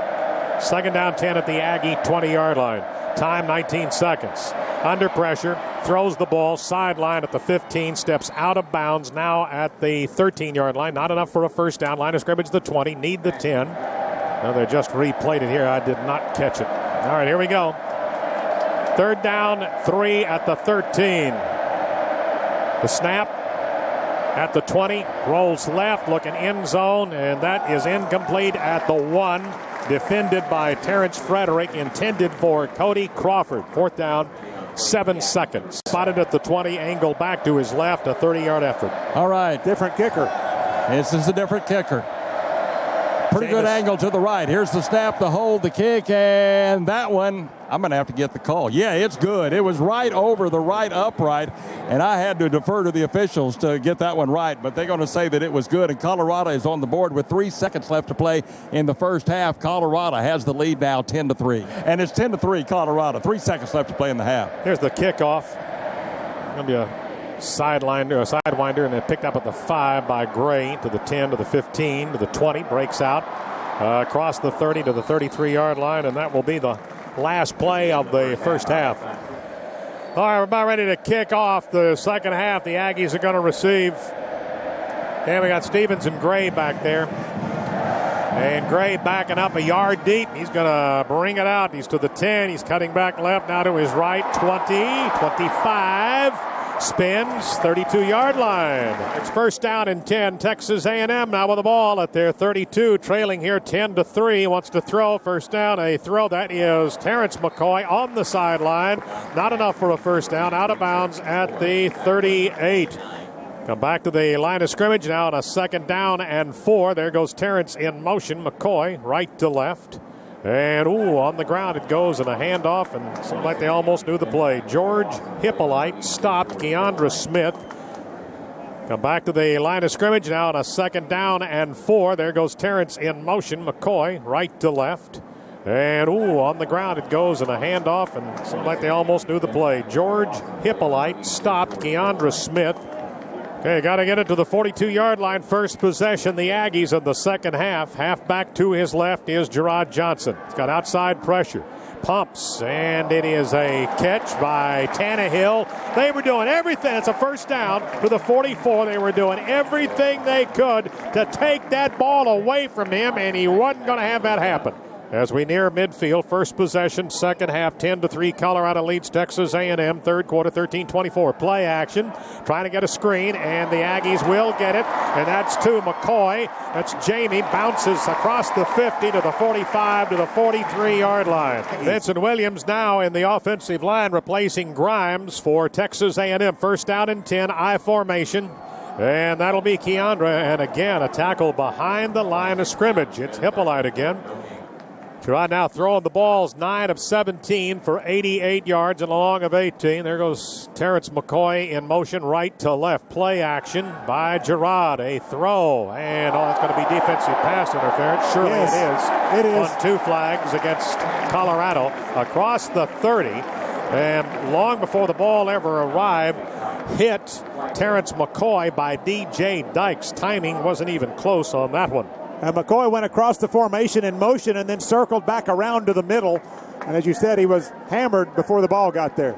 Second down 10 at the Aggie 20-yard line. Time 19 seconds. Under pressure. Throws the ball. Sideline at the 15. Steps out of bounds now at the 13-yard line. Not enough for a first down. Line of scrimmage the 20. Need the 10. Now they just replayed it here. I did not catch it. All right, here we go. Third down, 3 at the 13. The snap at the 20. Rolls left, looking end zone, and that is incomplete at the 1. Defended by Terrence Frederick, intended for Cody Crawford. Fourth down, 7 seconds. Spotted at the 20, angle back to his left, a 30-yard effort. All right. Different kicker. This is a different kicker. Pretty good angle to the right. Here's the snap, the hold, the kick, and that one, I'm going to have to get the call. Yeah, it's good. It was right over the right upright, and I had to defer to the officials to get that one right, but they're going to say that it was good, and Colorado is on the board with 3 seconds left to play in the first half. Colorado has the lead now 10-3, and it's 10-3 Colorado. 3 seconds left to play in the half. Here's the kickoff. Going to be a sidewinder, and then picked up at the 5 by Gray to the 10 to the 15 to the 20. Breaks out across the 30 to the 33-yard line, and that will be the last play of the first half. All right, we're about ready to kick off the second half. The Aggies are going to receive. And we got Stevens and Gray back there. And Gray backing up a yard deep. He's going to bring it out. He's to the 10. He's cutting back left now to his right. 20, 25. Spins, 32-yard line. It's first down and 10. Texas A&M now with the ball at their 32, trailing here 10-3. Wants to throw. First down, a throw. That is Terrence McCoy on the sideline. Not enough for a first down. Out of bounds at the 38. Come back to the line of scrimmage now on a second down and 4. There goes Terrence in motion. McCoy right to left. And, on the ground it goes, and a handoff, and it seemed like they almost knew the play. George Hippolyte stopped Keandra Smith. Come back to the line of scrimmage now on a second down and 4. There goes Terrence in motion. McCoy right to left. And, on the ground it goes, and a handoff, and it seemed like they almost knew the play. George Hippolyte stopped Keandra Smith. Okay, got to get it to the 42-yard line. First possession, the Aggies in the second half. Halfback to his left is Gerard Johnson. He's got outside pressure. Pumps, and it is a catch by Tannehill. They were doing everything. It's a first down to the 44. They were doing everything they could to take that ball away from him, and he wasn't going to have that happen. As we near midfield, first possession, second half, 10-3. Colorado leads Texas A&M. Third quarter, 13-24. Play action, trying to get a screen, and the Aggies will get it. And that's to McCoy. That's Jamie. Bounces across the 50 to the 45 to the 43-yard line. Vincent Williams now in the offensive line, replacing Grimes for Texas A&M. First down and 10, I formation. And that'll be Keandra. And again, a tackle behind the line of scrimmage. It's Hippolyte again. Gerard now throwing the balls, 9 of 17 for 88 yards and a long of 18. There goes Terrence McCoy in motion right to left. Play action by Gerard. A throw. And it's going to be defensive pass interference. Surely yes, it is. It is. On 2 flags against Colorado across the 30. And long before the ball ever arrived, hit Terrence McCoy by D.J. Dykes. Timing wasn't even close on that one. And McCoy went across the formation in motion and then circled back around to the middle. And as you said, he was hammered before the ball got there.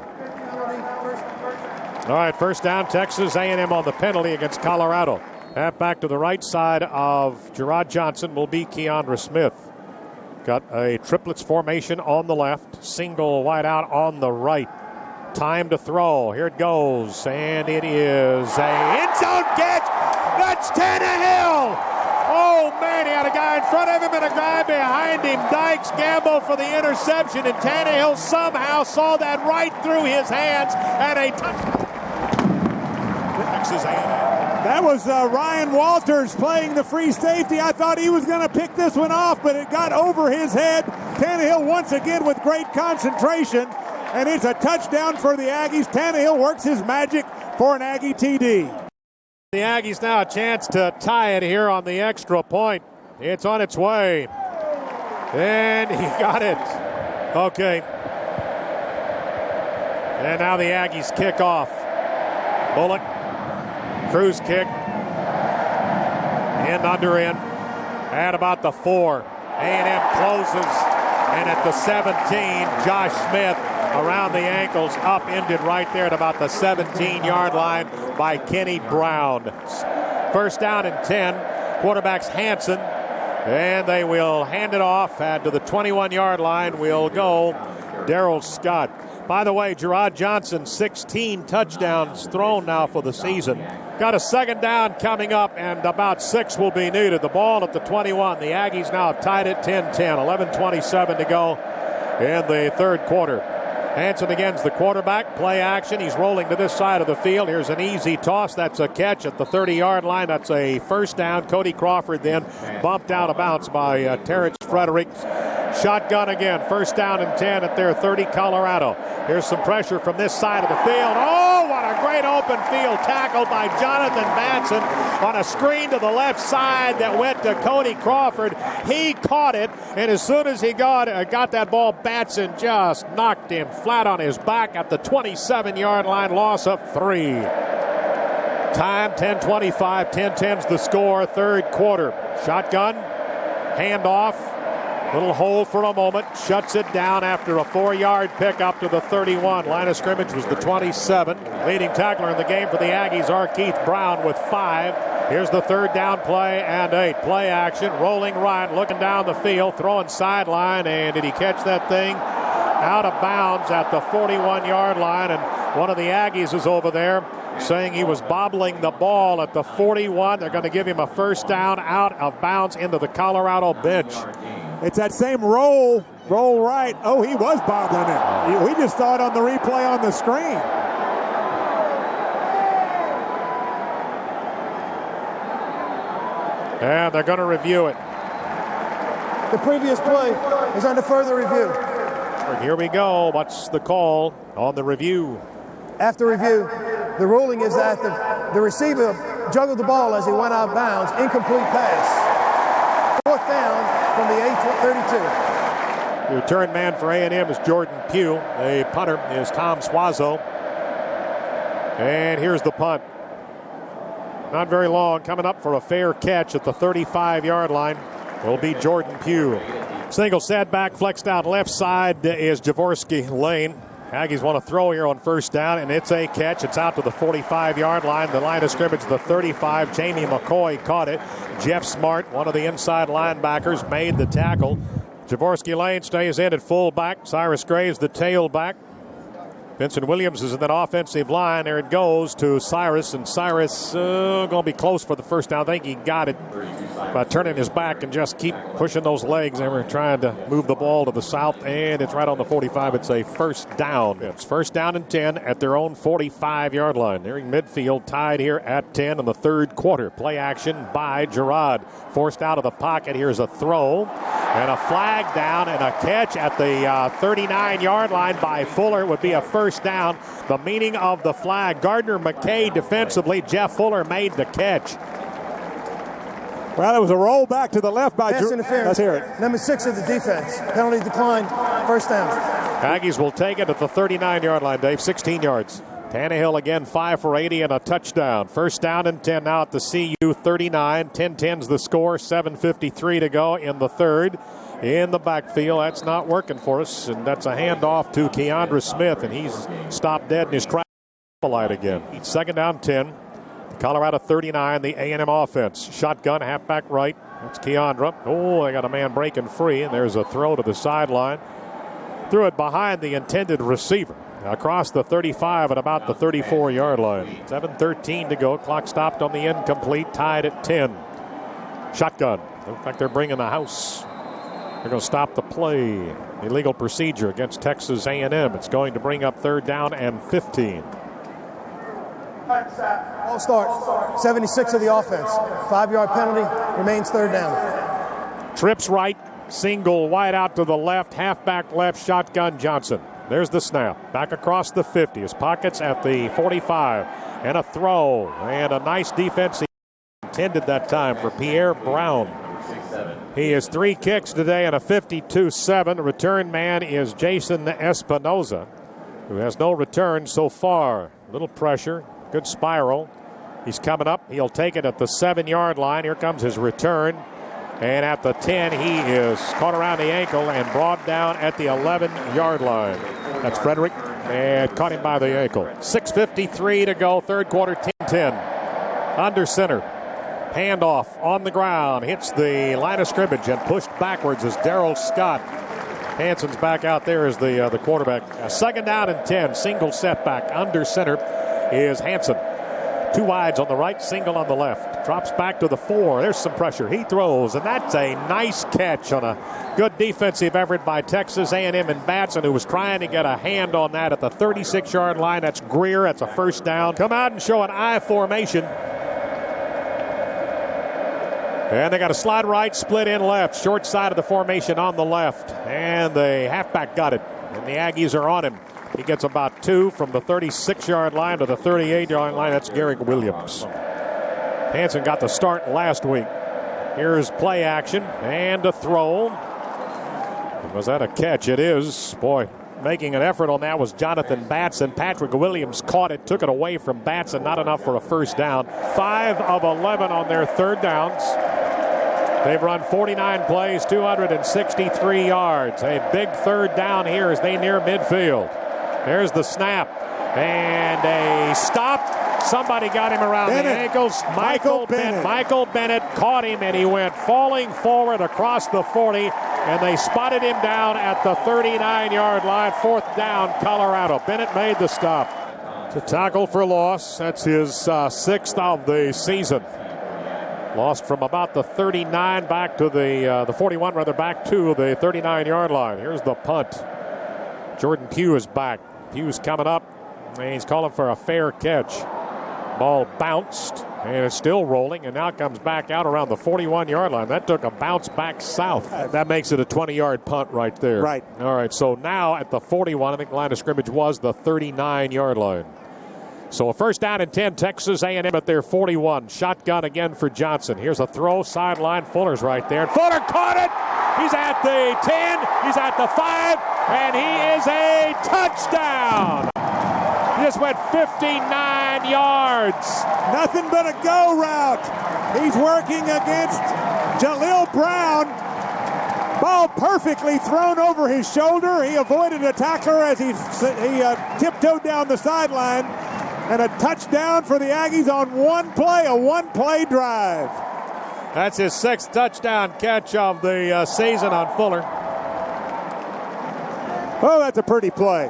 All right, first down, Texas A&M on the penalty against Colorado. Half back to the right side of Gerard Johnson will be Keandra Smith. Got a triplets formation on the left, single wide out on the right. Time to throw. Here it goes, and it is a end zone catch. That's Tannehill. Oh, man, he had a guy in front of him and a guy behind him. Dykes gambled for the interception, and Tannehill somehow saw that right through his hands and a touchdown. Texas A&M. That was Ryan Walters playing the free safety. I thought he was going to pick this one off, but it got over his head. Tannehill once again with great concentration, and it's a touchdown for the Aggies. Tannehill works his magic for an Aggie TD. The Aggies now a chance to tie it here on the extra point. It's on its way. And he got it. Okay. And now the Aggies kick off. Bullock. Cruise kick. End under end. At about the 4. A&M closes. And at the 17, Josh Smith around the ankles, upended right there at about the 17-yard line by Kenny Brown. First down and 10. Quarterback's Hanson. And they will hand it off. And to the 21-yard line will go Darrell Scott. By the way, Gerard Johnson, 16 touchdowns thrown now for the season. Got a second down coming up, and about 6 will be needed. The ball at the 21. The Aggies now tied it 10-10. 11:27 to go in the third quarter. Hanson against the quarterback. Play action. He's rolling to this side of the field. Here's an easy toss. That's a catch at the 30-yard line. That's a first down. Cody Crawford then bumped out of bounds by Terrence Frederick. Shotgun again. First down and 10 at their 30, Colorado. Here's some pressure from this side of the field. Oh, what a great open field tackle by Jonathan Batson on a screen to the left side that went to Cody Crawford. He caught it, and as soon as he got that ball, Batson just knocked him flat on his back at the 27-yard line, loss of 3. Time, 10:25, 10-10's the score, third quarter. Shotgun, handoff. Little hole for a moment, shuts it down after a 4-yard pickup to the 31. Line of scrimmage was the 27. Leading tackler in the game for the Aggies, Keith Brown with 5. Here's the third down play and 8. Play action, rolling right, looking down the field, throwing sideline, and did he catch that thing? Out of bounds at the 41-yard line, and one of the Aggies is over there saying he was bobbling the ball at the 41. They're going to give him a first down out of bounds into the Colorado bench. It's that same roll right. Oh, he was bobbling it. We just saw it on the replay on the screen. And they're going to review it. The previous play is under further review. And here we go. What's the call on the review? After review, the ruling is that the receiver juggled the ball as he went out of bounds. Incomplete pass. Fourth down from the 8-32. The return man for A&M is Jordan Pugh. The punter is Tom Suazo. And here's the punt. Not very long. Coming up for a fair catch at the 35-yard line will be Jordan Pugh. Single setback, flexed out left side is Jaworski Lane. Aggies want to throw here on first down, and it's a catch. It's out to the 45-yard line. The line of scrimmage, the 35. Jamie McCoy caught it. Jeff Smart, one of the inside linebackers, made the tackle. Jaworski Lane stays in at fullback. Cyrus Graves, the tailback. Vincent Williams is in that offensive line. There it goes to Cyrus, and Cyrus going to be close for the first down. I think he got it by turning his back and just keep pushing those legs. They were trying to move the ball to the south, and it's right on the 45. It's a first down. It's first down and 10 at their own 45-yard line. Nearing midfield, tied here at 10 in the third quarter. Play action by Gerard. Forced out of the pocket. Here's a throw and a flag down and a catch at the 39-yard line by Fuller. It would be a first down. The meaning of the flag. Gardner McKay defensively. Jeff Fuller made the catch. Well, it was a roll back to the left by Pass interference. Let's hear it. Number 6 of the defense. Penalty declined. First down. Aggies will take it at the 39-yard line, Dave. 16 yards. Tannehill again 5 for 80 and a touchdown. First down and 10 now at the CU 39. 10-10's the score. 7:53 to go in the third. In the backfield, that's not working for us, and that's a handoff to Keandra Smith, and he's stopped dead in his track light again. Second down 10. Colorado 39, the A&M offense. Shotgun, halfback right. That's Keandra. Oh, they got a man breaking free, and there's a throw to the sideline. Threw it behind the intended receiver. Across the 35 at about the 34-yard line. 7:13 to go. Clock stopped on the incomplete. Tied at 10. Shotgun. Looks like they're bringing the house. They're going to stop the play. Illegal procedure against Texas A&M. It's going to bring up third down and 15. All start. 76 of the offense. 5-yard penalty. Remains third down. Trips right. Single wide out to the left. Halfback left. Shotgun Johnson. There's the snap. Back across the 50. His pockets at the 45. And a throw. And a nice defense intended that time for Pierre Brown. He has 3 kicks today and a 52-7. Return man is Jason Espinoza, who has no return so far. Little pressure. Good spiral. He's coming up. He'll take it at the 7-yard line. Here comes his return. And at the 10, he is caught around the ankle and brought down at the 11-yard line. That's Frederick. And caught him by the ankle. 6:53 to go. Third quarter, 10-10. Under center. Handoff on the ground. Hits the line of scrimmage and pushed backwards as Darrell Scott. Hanson's back out there as the quarterback. Second down and 10. Single setback. Under center is Hanson. 2 wides on the right, single on the left. Drops back to the 4. There's some pressure. He throws, and that's a nice catch on a good defensive effort by Texas A&M and Batson, who was trying to get a hand on that at the 36-yard line. That's Greer. That's a first down. Come out and show an I formation. And they got a slide right, split in left. Short side of the formation on the left. And the halfback got it. And the Aggies are on him. He gets about 2 from the 36-yard line to the 38-yard line. That's Garrick Williams. Hanson got the start last week. Here's play action and a throw. Was that a catch? It is. Boy, making an effort on that was Jonathan Batson. Patrick Williams caught it, took it away from Batson. Not enough for a first down. 5 of 11 on their third downs. They've run 49 plays, 263 yards. A big third down here as they near midfield. There's the snap. And a stop. Somebody got him around the ankles. Michael Bennett caught him, and he went falling forward across the 40. And they spotted him down at the 39-yard line. Fourth down, Colorado. Bennett made the stop. It's a tackle for loss. That's his 6th of the season. Lost from about the 39 back to the 41, rather, back to the 39-yard line. Here's the punt. Jordan Pugh is back. Pugh's coming up, and he's calling for a fair catch. Ball bounced, and it's still rolling, and now it comes back out around the 41-yard line. That took a bounce back south. That makes it a 20-yard punt right there. Right. All right, so now at the 41, I think the line of scrimmage was the 39-yard line. So a first down and 10, Texas A&M at their 41. Shotgun again for Johnson. Here's a throw, sideline. Fuller's right there. Fuller caught it. He's at the 10. He's at the 5. And he is a touchdown. He just went 59 yards. Nothing but a go route. He's working against Jaleel Brown. Ball perfectly thrown over his shoulder. He avoided a tackler as he tiptoed down the sideline. And a touchdown for the Aggies on one play, a one-play drive. That's his 6th touchdown catch of the season on Fuller. Oh, that's a pretty play.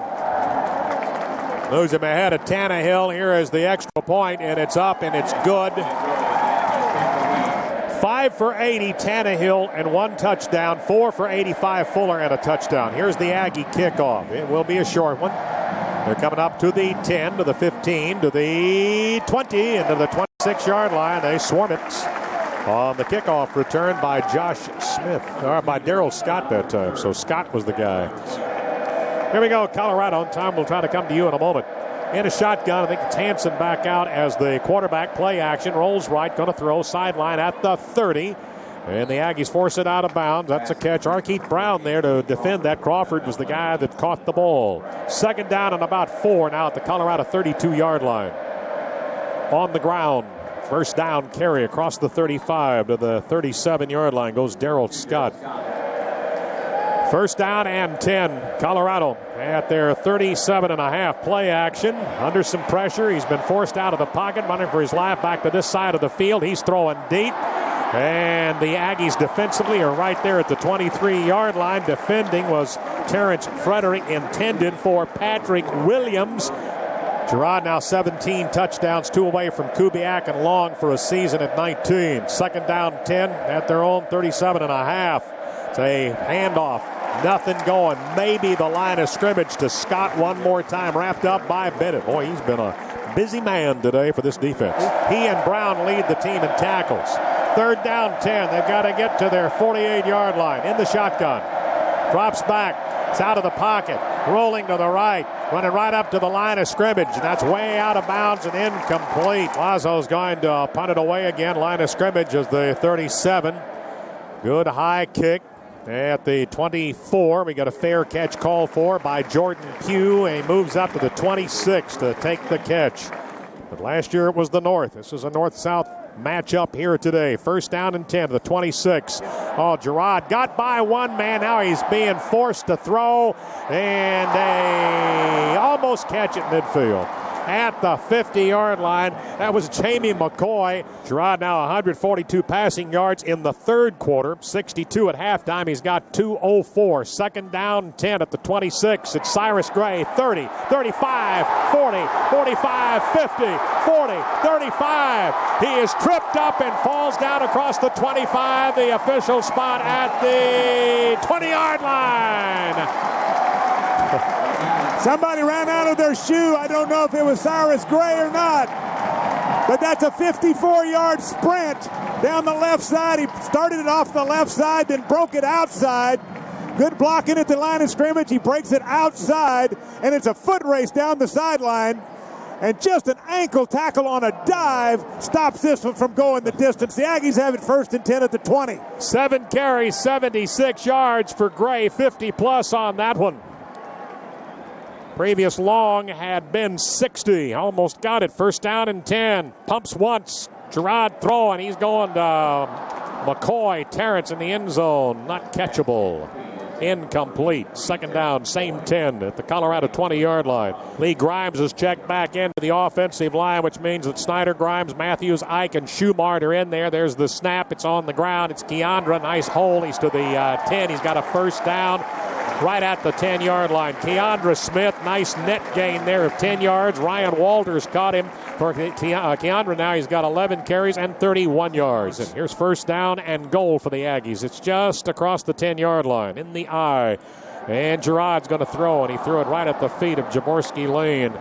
Moves him ahead of Tannehill. Here is the extra point, and it's up, and it's good. 5 for 80, Tannehill, and 1 touchdown. 4 for 85, Fuller, and a touchdown. Here's the Aggie kickoff. It will be a short one. They're coming up to the 10, to the 15, to the 20, and to the 26-yard line. They swarm it on the kickoff return by Josh Smith, or by Darryl Scott that time. So Scott was the guy. Here we go, Colorado. Tom will try to come to you in a moment. In a shotgun, I think it's Hansen back out as the quarterback. Play action, rolls right, going to throw, sideline at the 30. And the Aggies force it out of bounds. That's a catch. Arkeith Brown there to defend that. Crawford was the guy that caught the ball. Second down and about 4 now at the Colorado 32-yard line. On the ground, first down carry across the 35 to the 37-yard line goes Darryl Scott. First down and 10. Colorado at their 37.5. Play action. Under some pressure. He's been forced out of the pocket, running for his life back to this side of the field. He's throwing deep. And the Aggies defensively are right there at the 23-yard line. Defending was Terrence Frederick, intended for Patrick Williams. Gerard now 17 touchdowns, 2 away from Kubiak and Long for a season at 19. Second down 10 at their own 37.5. It's a handoff. Nothing going. Maybe the line of scrimmage to Scott one more time. Wrapped up by Bennett. Boy, he's been a busy man today for this defense. He and Brown lead the team in tackles. Third down 10. They've got to get to their 48-yard line. In the shotgun. Drops back. It's out of the pocket. Rolling to the right. Running right up to the line of scrimmage. And that's way out of bounds and incomplete. Lazo's going to punt it away again. Line of scrimmage is the 37. Good high kick. At the 24, we got a fair catch called for by Jordan Pugh, and he moves up to the 26 to take the catch. But last year it was the North. This is a North-South matchup here today. First down and 10 to the 26. Oh, Gerard got by one man. Now he's being forced to throw, and they almost catch it midfield. At the 50-yard line, that was Jamie McCoy. Gerard now 142 passing yards in the third quarter, 62 at halftime. He's got 2:04. Second down, 10 at the 26. It's Cyrus Gray, 30, 35, 40, 45, 50, 40, 35. He is tripped up and falls down across the 25, the official spot at the 20-yard line. Somebody ran out of their shoe. I don't know if it was Cyrus Gray or not. But that's a 54-yard sprint down the left side. He started it off the left side, then broke it outside. Good blocking at the line of scrimmage. He breaks it outside, and it's a foot race down the sideline. And just an ankle tackle on a dive stops this one from going the distance. The Aggies have it first and 10 at the 20. 7 carries, 76 yards for Gray, 50-plus on that one. Previous long had been 60. Almost got it. First down and 10. Pumps once. Gerard throwing. He's going to McCoy. Terrence in the end zone. Not catchable. Incomplete. Second down, same 10 at the Colorado 20-yard line. Lee Grimes is checked back into the offensive line, which means that Snyder, Grimes, Matthews, Ike, and Schumart are in there. There's the snap. It's on the ground. It's Keandra. Nice hole. He's to the 10. He's got a first down right at the 10-yard line. Keandra Smith, nice net gain there of 10 yards. Ryan Walters caught him for Keandra. Now he's got 11 carries and 31 yards. And here's first down and goal for the Aggies. It's just across the 10-yard line in the eye. And Gerard's going to throw, and he threw it right at the feet of Jaworski Lane.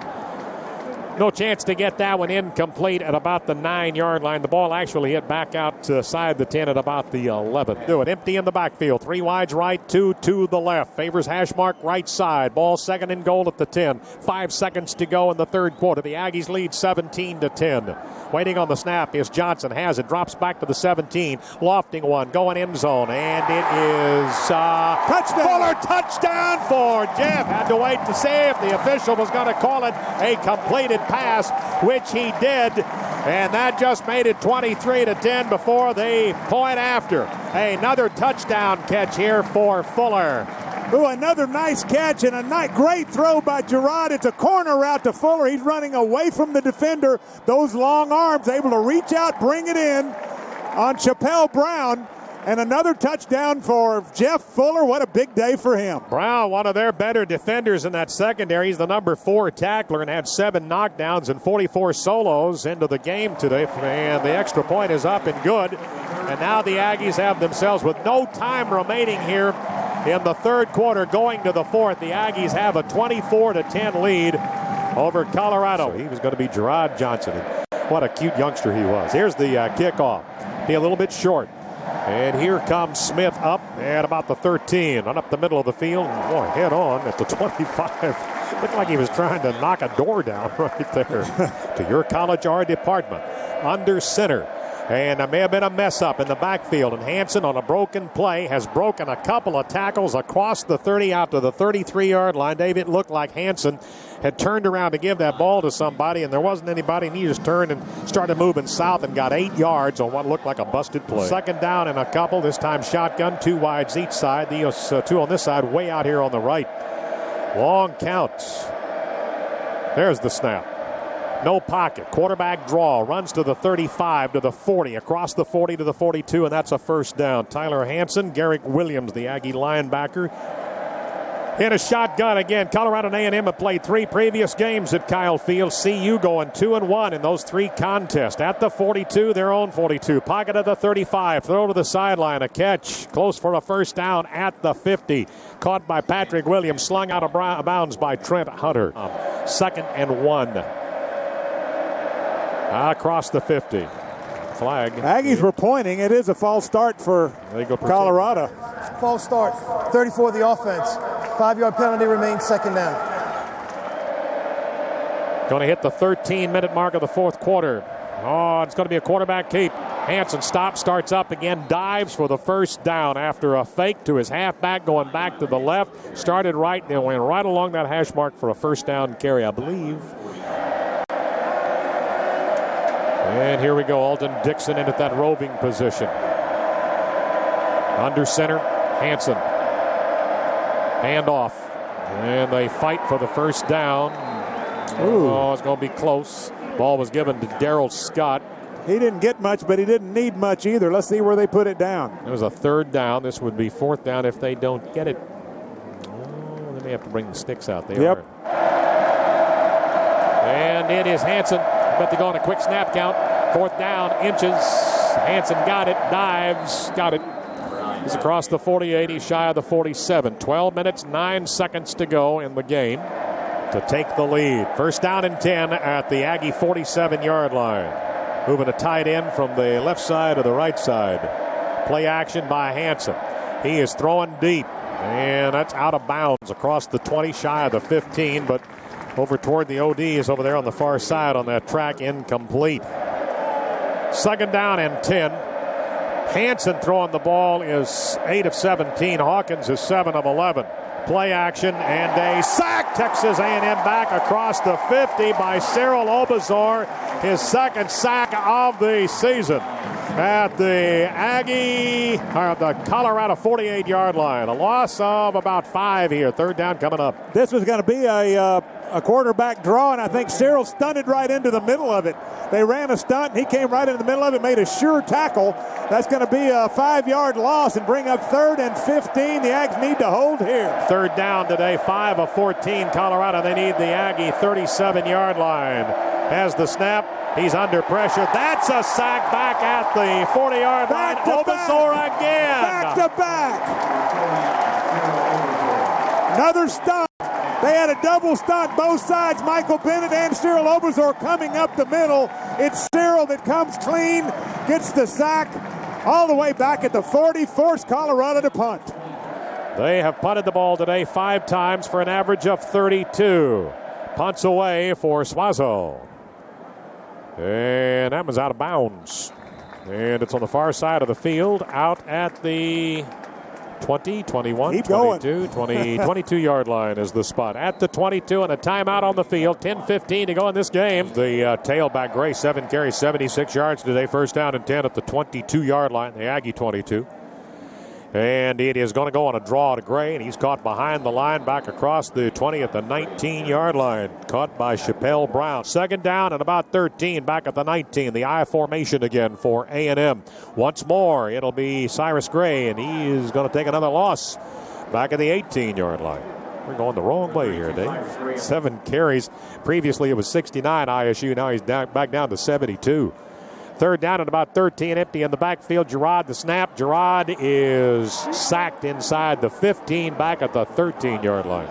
No chance to get that one incomplete at about the 9-yard line. The ball actually hit back outside the 10 at about the 11. Do it. Empty in the backfield. 3 wides right, 2 to the left. Favors hash mark right side. Ball second and goal at the 10. 5 seconds to go in the third quarter. The Aggies lead 17-10. Waiting on the snap is Johnson. Has it. Drops back to the 17. Lofting one. Going end zone. And it is touchdown. Fuller touchdown for Jeff. Had to wait to see if the official was going to call it a completed pass, which he did, and that just made it 23-10 before the point after. Another touchdown catch here for Fuller. Ooh, another nice catch and a great throw by Gerard. It's a corner route to Fuller. He's running away from the defender. Those long arms able to reach out, bring it in on Chappelle Brown. And another touchdown for Jeff Fuller. What a big day for him. Brown, one of their better defenders in that secondary. He's the number 4 tackler and had 7 knockdowns and 44 solos into the game today. And the extra point is up and good. And now the Aggies have themselves, with no time remaining here in the third quarter, going to the fourth. The Aggies have a 24-10 lead over Colorado. So he was going to be Gerard Johnson. What a cute youngster he was. Here's the kickoff. Be a little bit short. And here comes Smith up at about the 13, run up the middle of the field. Boy, head on at the 25. Looked like he was trying to knock a door down right there. To your college art department. Under center. And there may have been a mess up in the backfield. And Hansen, on a broken play, has broken a couple of tackles across the 30 out to the 33-yard line. Dave, it looked like Hansen had turned around to give that ball to somebody, and there wasn't anybody, and he just turned and started moving south and got 8 yards on what looked like a busted play. Second down and a couple, this time shotgun, 2 wides each side. The 2 on this side, way out here on the right. Long counts. There's the snap. No pocket. Quarterback draw. Runs to the 35, to the 40, across the 40 to the 42, and that's a first down. Tyler Hansen, Garrick Williams, the Aggie linebacker, in a shotgun again. Colorado A&M have played 3 previous games at Kyle Field. CU going 2-1 in those 3 contests. At the 42, their own 42. Pocket at the 35. Throw to the sideline. A catch. Close for a first down at the 50. Caught by Patrick Williams. Slung out of bounds by Trent Hunter. 2nd and 1. Across the 50. Flag. Aggies were pointing. It is a false start for Colorado. False start. 34 the offense. 5-yard penalty remains, second down. Going to hit the 13-minute mark of the fourth quarter. Oh, it's going to be a quarterback keep. Hansen stops, starts up again, dives for the first down after a fake to his halfback, going back to the left. Started right and went right along that hash mark for a first down carry, I believe. And here we go, Alden Dixon in at that roving position. Under center, Hansen. Handoff. And they fight for the first down. Ooh. Oh, it's going to be close. Ball was given to Darrell Scott. He didn't get much, but he didn't need much either. Let's see where they put it down. It was a third down. This would be fourth down if they don't get it. Oh, they may have to bring the sticks out. They are. And it is Hansen. But they go on a quick snap count. Fourth down, inches. Hansen got it, dives, got it. He's across the 48. He's shy of the 47. 12 minutes, 9 seconds to go in the game to take the lead. First down and 10 at the Aggie 47-yard line. Moving a tight end from the left side to the right side. Play action by Hansen. He is throwing deep, and that's out of bounds across the 20, shy of the 15, but over toward the ODs over there on the far side on that track, incomplete. Second down and 10. Hansen throwing the ball is 8 of 17. Hawkins is 7 of 11. Play action and a sack. Texas A&M back across the 50 by Cyril Obazor. His second sack of the season at the the Colorado 48-yard line. A loss of about 5 here. Third down coming up. This was going to be a quarterback draw, and I think Cyril stunted right into the middle of it. They ran a stunt, and he came right into the middle of it, made a sure tackle. That's going to be a 5-yard loss and bring up 3rd and 15. The Aggies need to hold here. Third down today, 5 of 14. Colorado, they need the Aggie 37-yard line. Has the snap. He's under pressure. That's a sack back at the 40-yard line. Obazor again. Back to back. Another stunt. They had a double stunt, both sides. Michael Bennett and Cyril Obazor coming up the middle. It's Cyril that comes clean, gets the sack all the way back at the 40, forced Colorado to punt. They have punted the ball today 5 times for an average of 32. Punts away for Suazo. And that one's out of bounds. And it's on the far side of the field, out at the 20, 21, Keep 22, 22-yard line is the spot. At the 22 and a timeout on the field. 10-15 to go in this game. The tailback, Gray, 7 carries, 76 yards today. First down and 10 at the 22-yard line, the Aggie 22. And it is going to go on a draw to Gray, and he's caught behind the line back across the 20 at the 19-yard line. Caught by Chappelle Brown. Second down and about 13 back at the 19. The I formation again for A&M. Once more, it'll be Cyrus Gray, and he is going to take another loss back at the 18-yard line. We're going the wrong way here, Dave. 7 carries. Previously, it was 69 ISU. Now he's back down to 72. Third down and about 13, empty in the backfield. Gerard the snap. Gerard is sacked inside the 15, back at the 13-yard line.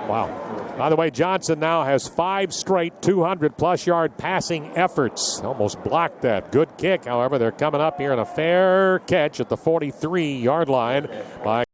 Wow. By the way, Johnson now has 5 straight 200-plus yard passing efforts. Almost blocked that. Good kick, however. They're coming up here in a fair catch at the 43-yard line by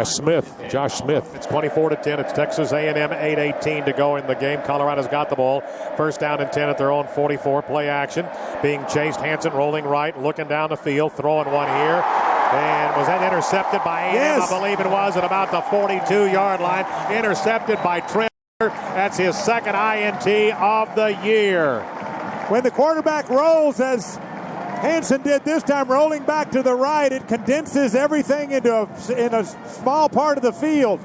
Smith, Josh Smith. It's 24-10. It's Texas A&M, 8:18 to go in the game. Colorado's got the ball. First down and 10 at their own 44. Play action. Being chased. Hansen rolling right, looking down the field, throwing one here. And was that intercepted by A&M? Yes. I believe it was at about the 42-yard line. Intercepted by Trent. That's his second INT of the year. When the quarterback rolls, as Hansen did this time, rolling back to the right, it condenses everything in a small part of the field.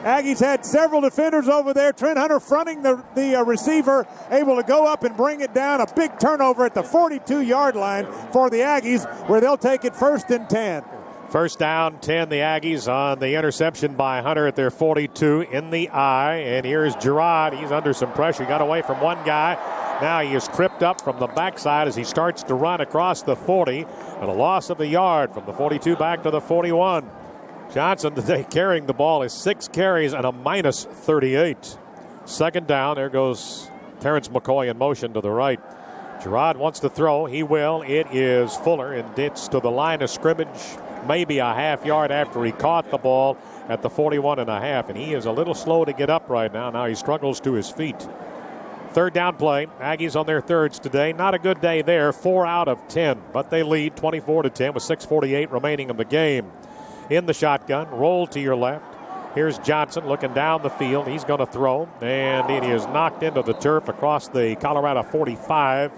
Aggies had several defenders over there. Trent Hunter fronting the receiver, able to go up and bring it down. A big turnover at the 42-yard line for the Aggies, where they'll take it 1st and 10. First down, 10, the Aggies on the interception by Hunter at their 42 in the eye. And here's Gerard. He's under some pressure. He got away from one guy. Now he is tripped up from the backside as he starts to run across the 40. And a loss of a yard from the 42 back to the 41. Johnson today carrying the ball is 6 carries and a minus 38. Second down. There goes Terrence McCoy in motion to the right. Gerard wants to throw. He will. It is Fuller, and it's to the line of scrimmage, maybe a half yard after he caught the ball at the 41.5. And he is a little slow to get up right now. Now he struggles to his feet. Third down play. Aggies on their thirds today. Not a good day there. 4 out of 10. But they lead 24-10 with 6:48 remaining in the game. In the shotgun. Roll to your left. Here's Johnson looking down the field. He's going to throw. And it is knocked into the turf across the Colorado 45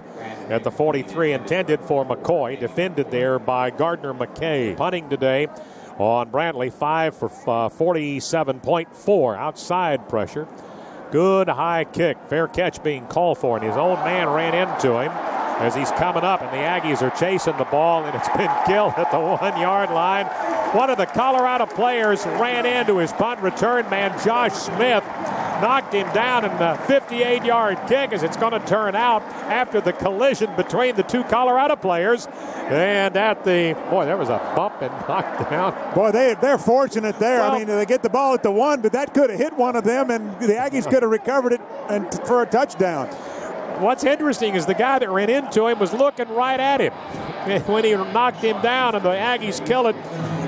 at the 43. Intended for McCoy. Defended there by Gardner McKay. Punting today on Brantley. 5 for 47.4. Outside pressure. Good high kick. Fair catch being called for. And his own man ran into him as he's coming up. And the Aggies are chasing the ball. And it's been killed at the 1-yard line. One of the Colorado players ran into his punt return man, Josh Smith. Knocked him down in the 58-yard kick, as it's going to turn out after the collision between the two Colorado players. And at the, there was a bump and knocked down. Boy, they're fortunate there. Well, I mean, they get the ball at the 1, but that could have hit one of them, and the Aggies could have recovered it for a touchdown. What's interesting is the guy that ran into him was looking right at him when he knocked him down, and the Aggies kill it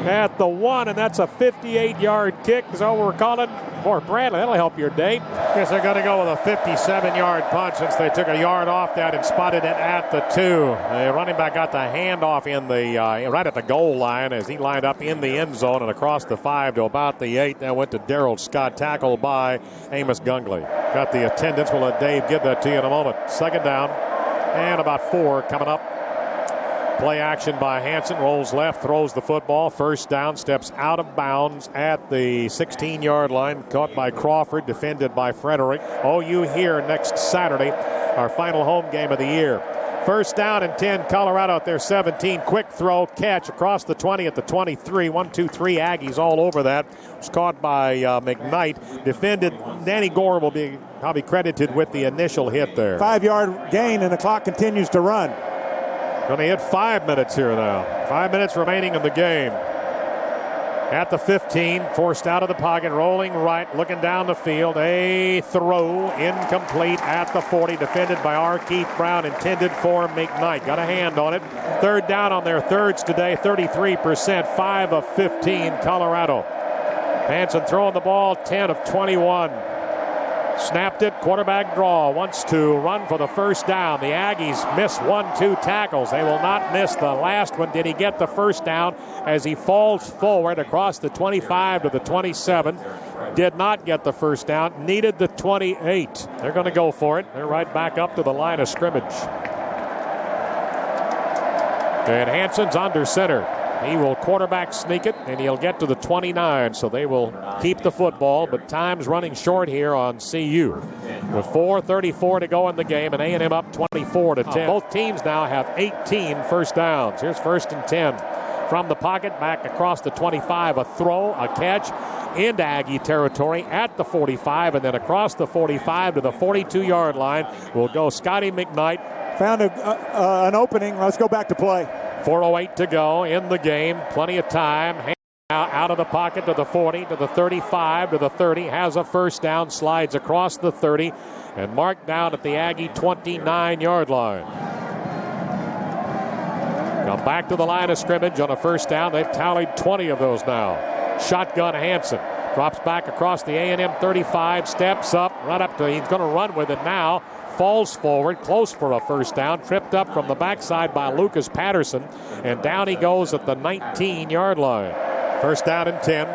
at the 1, and that's a 58-yard kick is all we're calling. Or Bradley, that'll help your day. Guess they're going to go with a 57-yard punt since they took a yard off that and spotted it at the 2. The running back got the handoff in the right at the goal line as he lined up in the end zone and across the 5 to about the 8. That went to Darrell Scott, tackled by Amos Gungley. Got the attendance. We'll let Dave give that to you in a moment. Second down and about 4 coming up. Play action by Hansen. Rolls left, throws the football. First down, steps out of bounds at the 16-yard line. Caught by Crawford, defended by Frederick. OU here next Saturday, our final home game of the year. First down and 10, Colorado at their 17. Quick throw, catch across the 20 at the 23. 1, 2, 3 Aggies all over that. It was caught by McKnight. Defended. Danny Gore will be probably credited with the initial hit there. 5-yard gain, and the clock continues to run. Going to hit 5 minutes here now. 5 minutes remaining in the game. At the 15, forced out of the pocket, rolling right, looking down the field. A throw incomplete at the 40, defended by R. Keith Brown, intended for McKnight. Got a hand on it. Third down on their thirds today, 33%, 5 of 15, Colorado. Hansen throwing the ball, 10 of 21. Snapped it, quarterback draw, wants to run for the first down. The Aggies miss 1-2 tackles. They will not miss the last one. Did he get the first down as he falls forward across the 25 to the 27? Did not get the first down, needed the 28. They're going to go for it. They're right back up to the line of scrimmage. And Hansen's under center. He will quarterback sneak it, and he'll get to the 29, so they will keep the football, but time's running short here on CU. With 4:34 to go in the game, and A&M up 24-10. Both teams now have 18 first downs. Here's 1st and 10. From the pocket, back across the 25, a throw, a catch into Aggie territory at the 45, and then across the 45 to the 42-yard line will go Scotty McKnight. Found an opening. Let's go back to play. 4:08 to go in the game. Plenty of time. Out of the pocket to the 40, to the 35, to the 30. Has a first down. Slides across the 30 and marked down at the Aggie 29-yard line. Come back to the line of scrimmage on a first down. They've tallied 20 of those now. Shotgun Hansen. Drops back across the A&M 35. Steps up. Right up to. He's going to run with it now. Falls forward, close for a first down, tripped up from the backside by Lucas Patterson, and down he goes at the 19-yard line. First down and 10.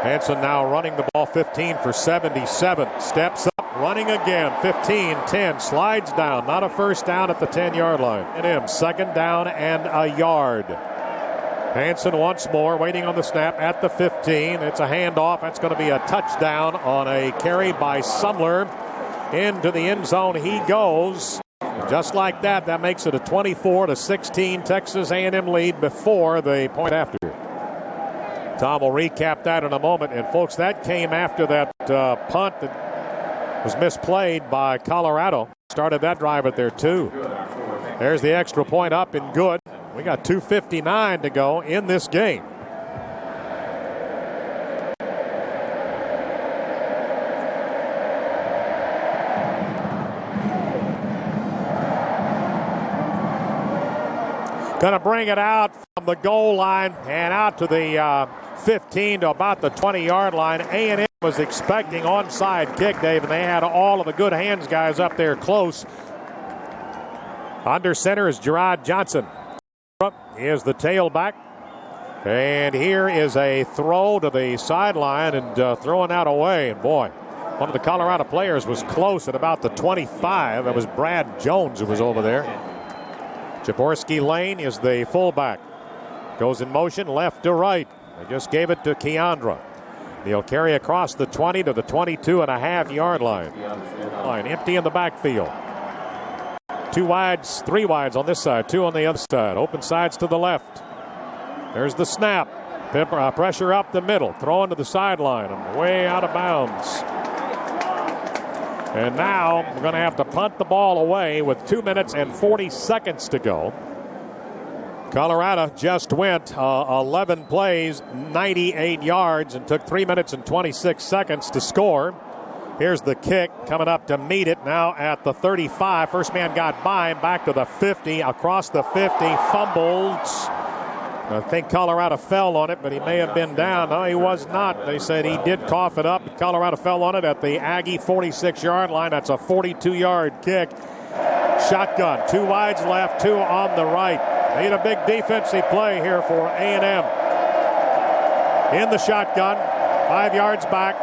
Hansen now running the ball 15 for 77. Steps up, running again, 15, 10, slides down, not a first down at the 10-yard line. A&M second down and a yard. Hansen once more waiting on the snap at the 15. It's a handoff. That's going to be a touchdown on a carry by Sumler. Into the end zone he goes. Just like that, that makes it a 24-16 Texas A&M lead before the point after. Tom will recap that in a moment. And, folks, that came after that punt that was misplayed by Colorado. Started that drive at their 2. There's the extra point up and good. We got 2:59 to go in this game. Going to bring it out from the goal line and out to the 15 to about the 20-yard line. A&M was expecting onside kick, Dave, and they had all of the good hands guys up there close. Under center is Gerard Johnson. Here's the tailback. And here is a throw to the sideline and throwing that away. And, boy, one of the Colorado players was close at about the 25. That was Brad Jones who was over there. Jaworski Lane is the fullback. Goes in motion left to right. They just gave it to Keandra. He'll carry across the 20 to the 22.5-yard line. Empty in the backfield. 2 wides, 3 wides on this side, 2 on the other side. Open sides to the left. There's the snap. Pressure up the middle. Throwing to the sideline and way out of bounds. And now we're going to have to punt the ball away with 2 minutes and 40 seconds to go. Colorado just went 11 plays, 98 yards, and took 3 minutes and 26 seconds to score. Here's the kick coming up to meet it now at the 35. First man got by him, back to the 50, across the 50, fumbled. I think Colorado fell on it, but he may have been down. No, he was not. They said he did cough it up. Colorado fell on it at the Aggie 46-yard line. That's a 42-yard kick. Shotgun, 2 wides left, 2 on the right. Made a big defensive play here for A&M. In the shotgun, 5 yards back,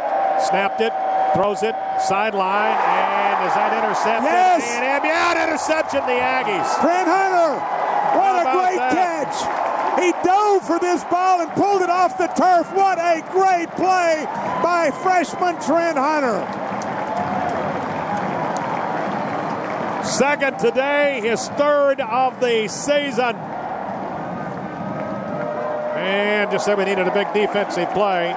snapped it, throws it, sideline, and is that intercepted? Yes! A&M, yeah, interception, the Aggies. Trent Hunter, what a great catch. He dove for this ball and pulled it off the turf. What a great play by freshman Trent Hunter. Second today, his 3rd of the season. And just said we needed a big defensive play.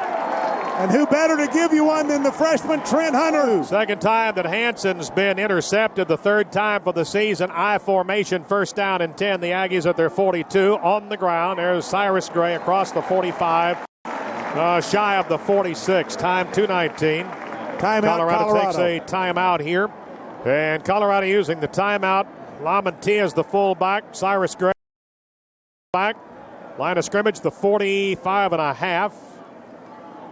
And who better to give you one than the freshman Trent Hunter? Second time that Hansen's been intercepted, the 3rd time for the season. I formation, first down and 10. The Aggies at their 42 on the ground. There's Cyrus Gray across the 45, shy of the 46. Time 2:19. Colorado takes a timeout here. And Colorado using the timeout. Lamontia is the fullback. Cyrus Gray back. Line of scrimmage, the 45.5.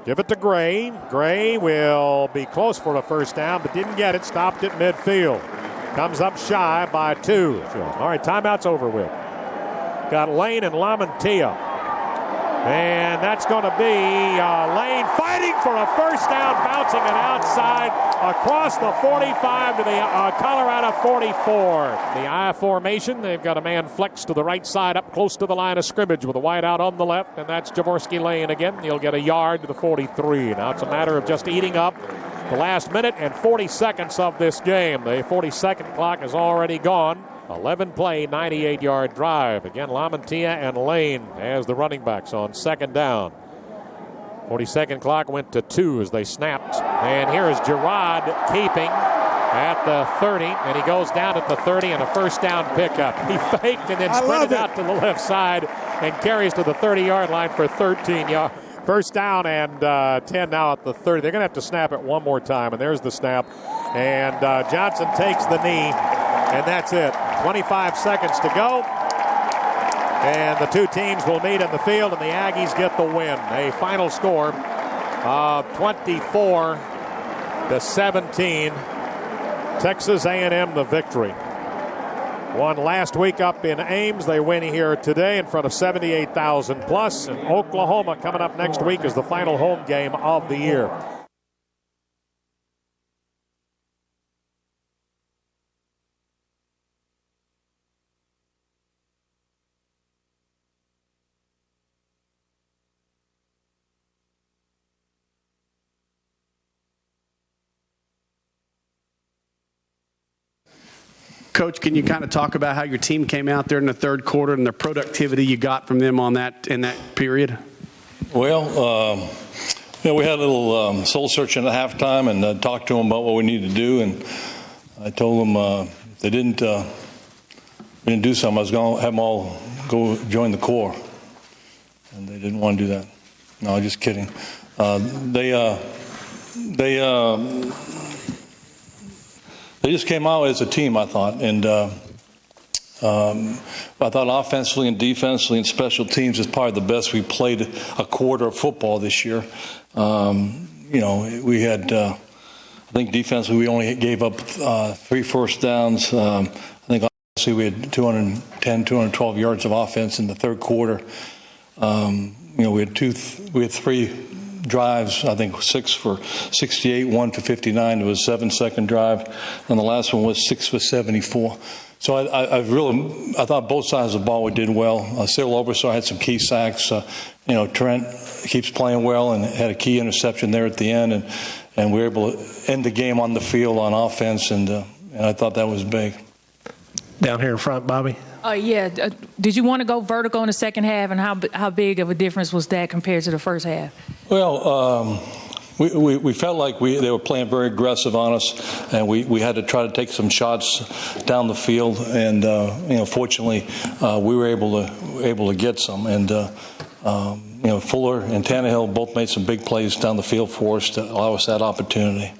Give it to Gray. Gray will be close for a first down, but didn't get it. Stopped at midfield. Comes up shy by 2. All right, timeout's over with. Got Lane and Lamontia. And that's going to be Lane fighting for a first down, bouncing it outside across the 45 to the Colorado 44. The I formation, they've got a man flexed to the right side up close to the line of scrimmage with a wide out on the left, and that's Javorsky Lane again. He'll get a yard to the 43. Now it's a matter of just eating up the last minute and 40 seconds of this game. The 40-second clock is already gone. 11-play, 98-yard drive. Again, Lamantia and Lane as the running backs on second down. 40-second clock went to 2 as they snapped. And here is Gerard keeping at the 30, and he goes down at the 30 and a first down pickup. He faked and then sprinted out to the left side and carries to the 30-yard line for 13 yards. First down and 10 now at the 30. They're going to have to snap it one more time, and there's the snap. And Johnson takes the knee, and that's it. 25 seconds to go. And the two teams will meet in the field, and the Aggies get the win. A final score of 24-17. Texas A&M the victory. Won last week up in Ames. They win here today in front of 78,000 plus. And Oklahoma coming up next week is the final home game of the year. Coach, can you kind of talk about how your team came out there in the third quarter and the productivity you got from them on that in that period? Well, we had a little soul searching at halftime and talked to them about what we needed to do. And I told them if they didn't do something, I was going to have them all go join the Corps. And they didn't want to do that. No, just kidding. They just came out as a team, I thought, and I thought offensively and defensively and special teams is probably the best we played a quarter of football this year. We had, I think defensively we only gave up 3 first downs. I think obviously we had 212 yards of offense in the third quarter. We had 3 drives, I think 6 for 68, 1 for 59. It was a 7-second drive, and the last one was 6 for 74. So I thought both sides of the ball we did well. Cyril Obersar had some key sacks. Trent keeps playing well and had a key interception there at the end, and we were able to end the game on the field on offense, and I thought that was big. Down here in front, Bobby. Yeah. Did you want to go vertical in the second half, and how big of a difference was that compared to the first half? Well, we felt like they were playing very aggressive on us, and we had to try to take some shots down the field, and fortunately we were able to get some, and Fuller and Tannehill both made some big plays down the field for us to allow us that opportunity.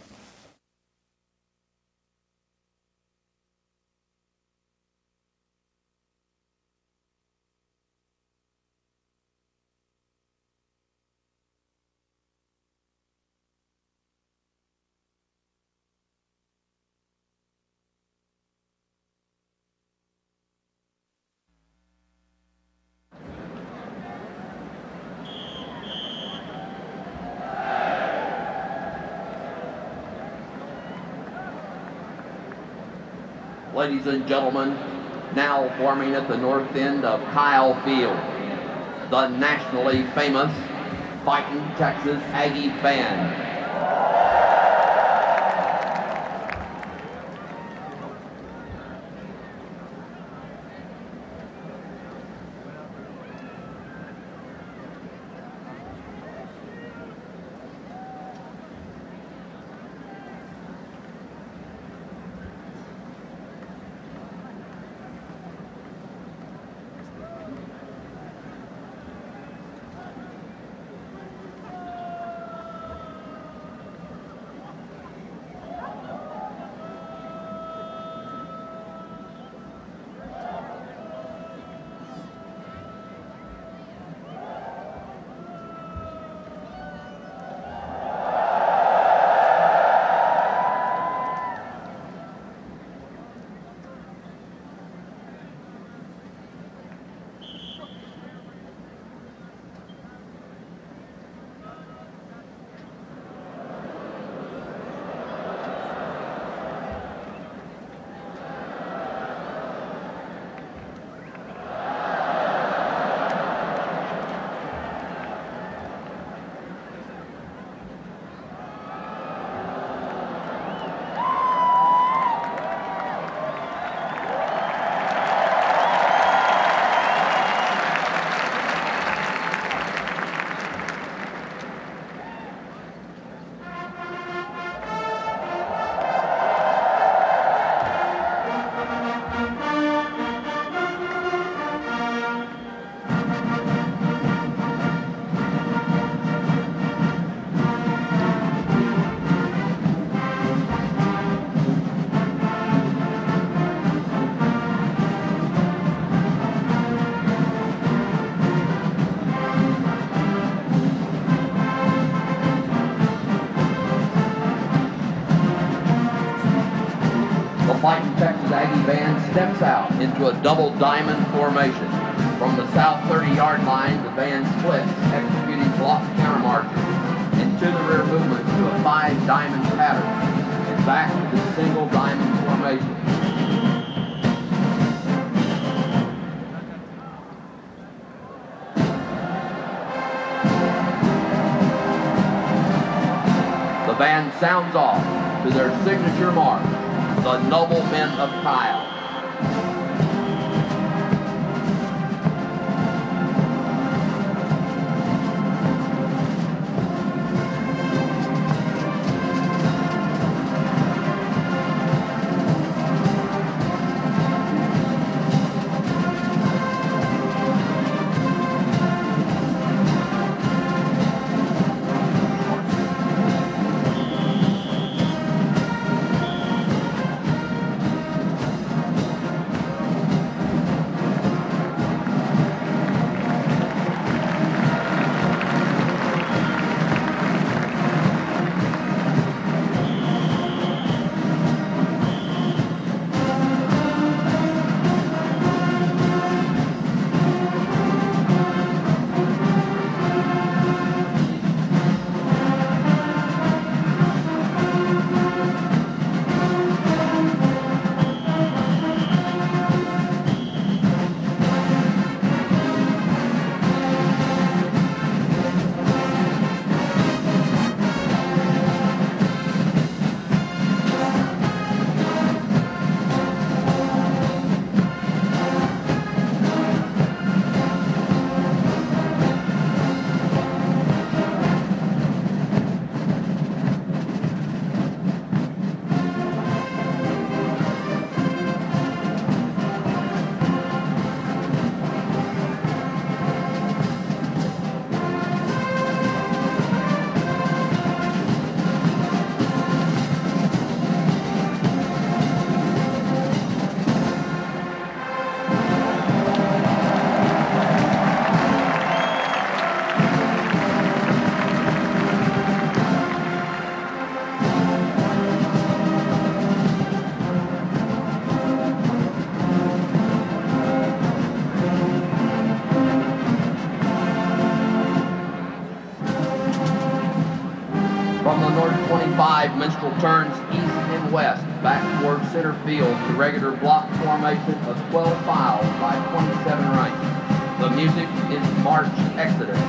Ladies and gentlemen, now forming at the north end of Kyle Field, the nationally famous Fighting Texas Aggie Band. steps out into a double diamond formation. From the south 30-yard line, the band splits, executing block counter marches, and to the rear movement to a 5-diamond pattern, and back to the single diamond formation. The band sounds off to their signature march, the Noblemen of Kyle. From the north 25, minstrel turns east and west, back towards center field to regular block formation of 12 files by 27 ranks. The music is March Exodus.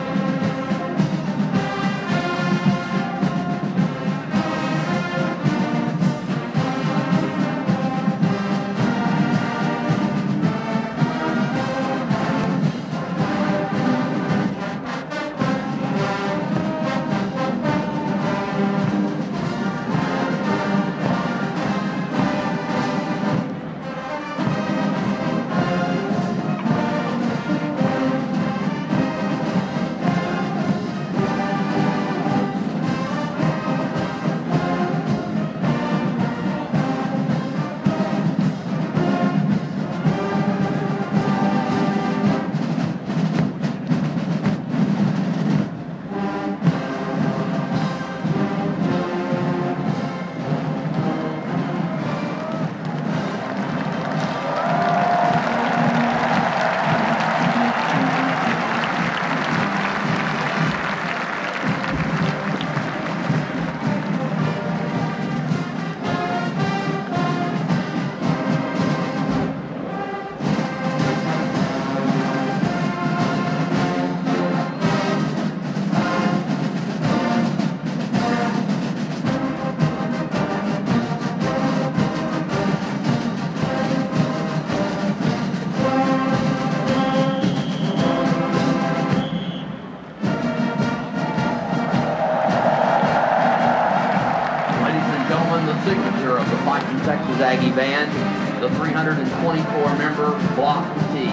Texas Aggie Band, the 324-member Block T.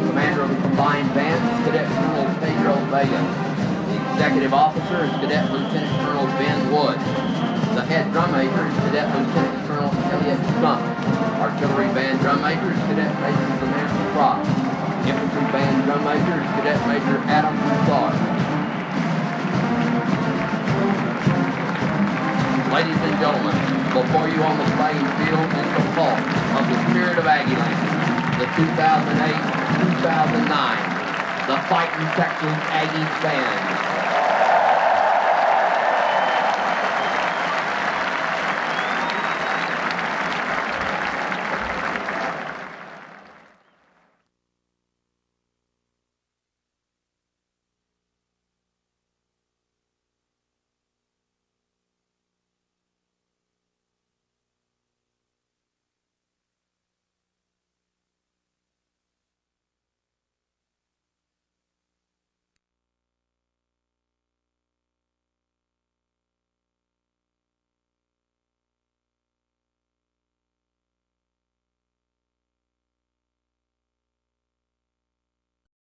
Commander of the combined band is Cadet Colonel Pedro Vega. The executive officer is Cadet Lieutenant Colonel Ben Wood. The head drum major is Cadet Lieutenant Colonel Elliot Skunk. Artillery band drum major is Cadet Major Samantha Cross. Infantry band drum major is Cadet Major Adam Broussard. Ladies and gentlemen, Before you on the playing field is the pulse of the spirit of Aggieland. The 2008-2009, the Fighting Texas Aggies Band.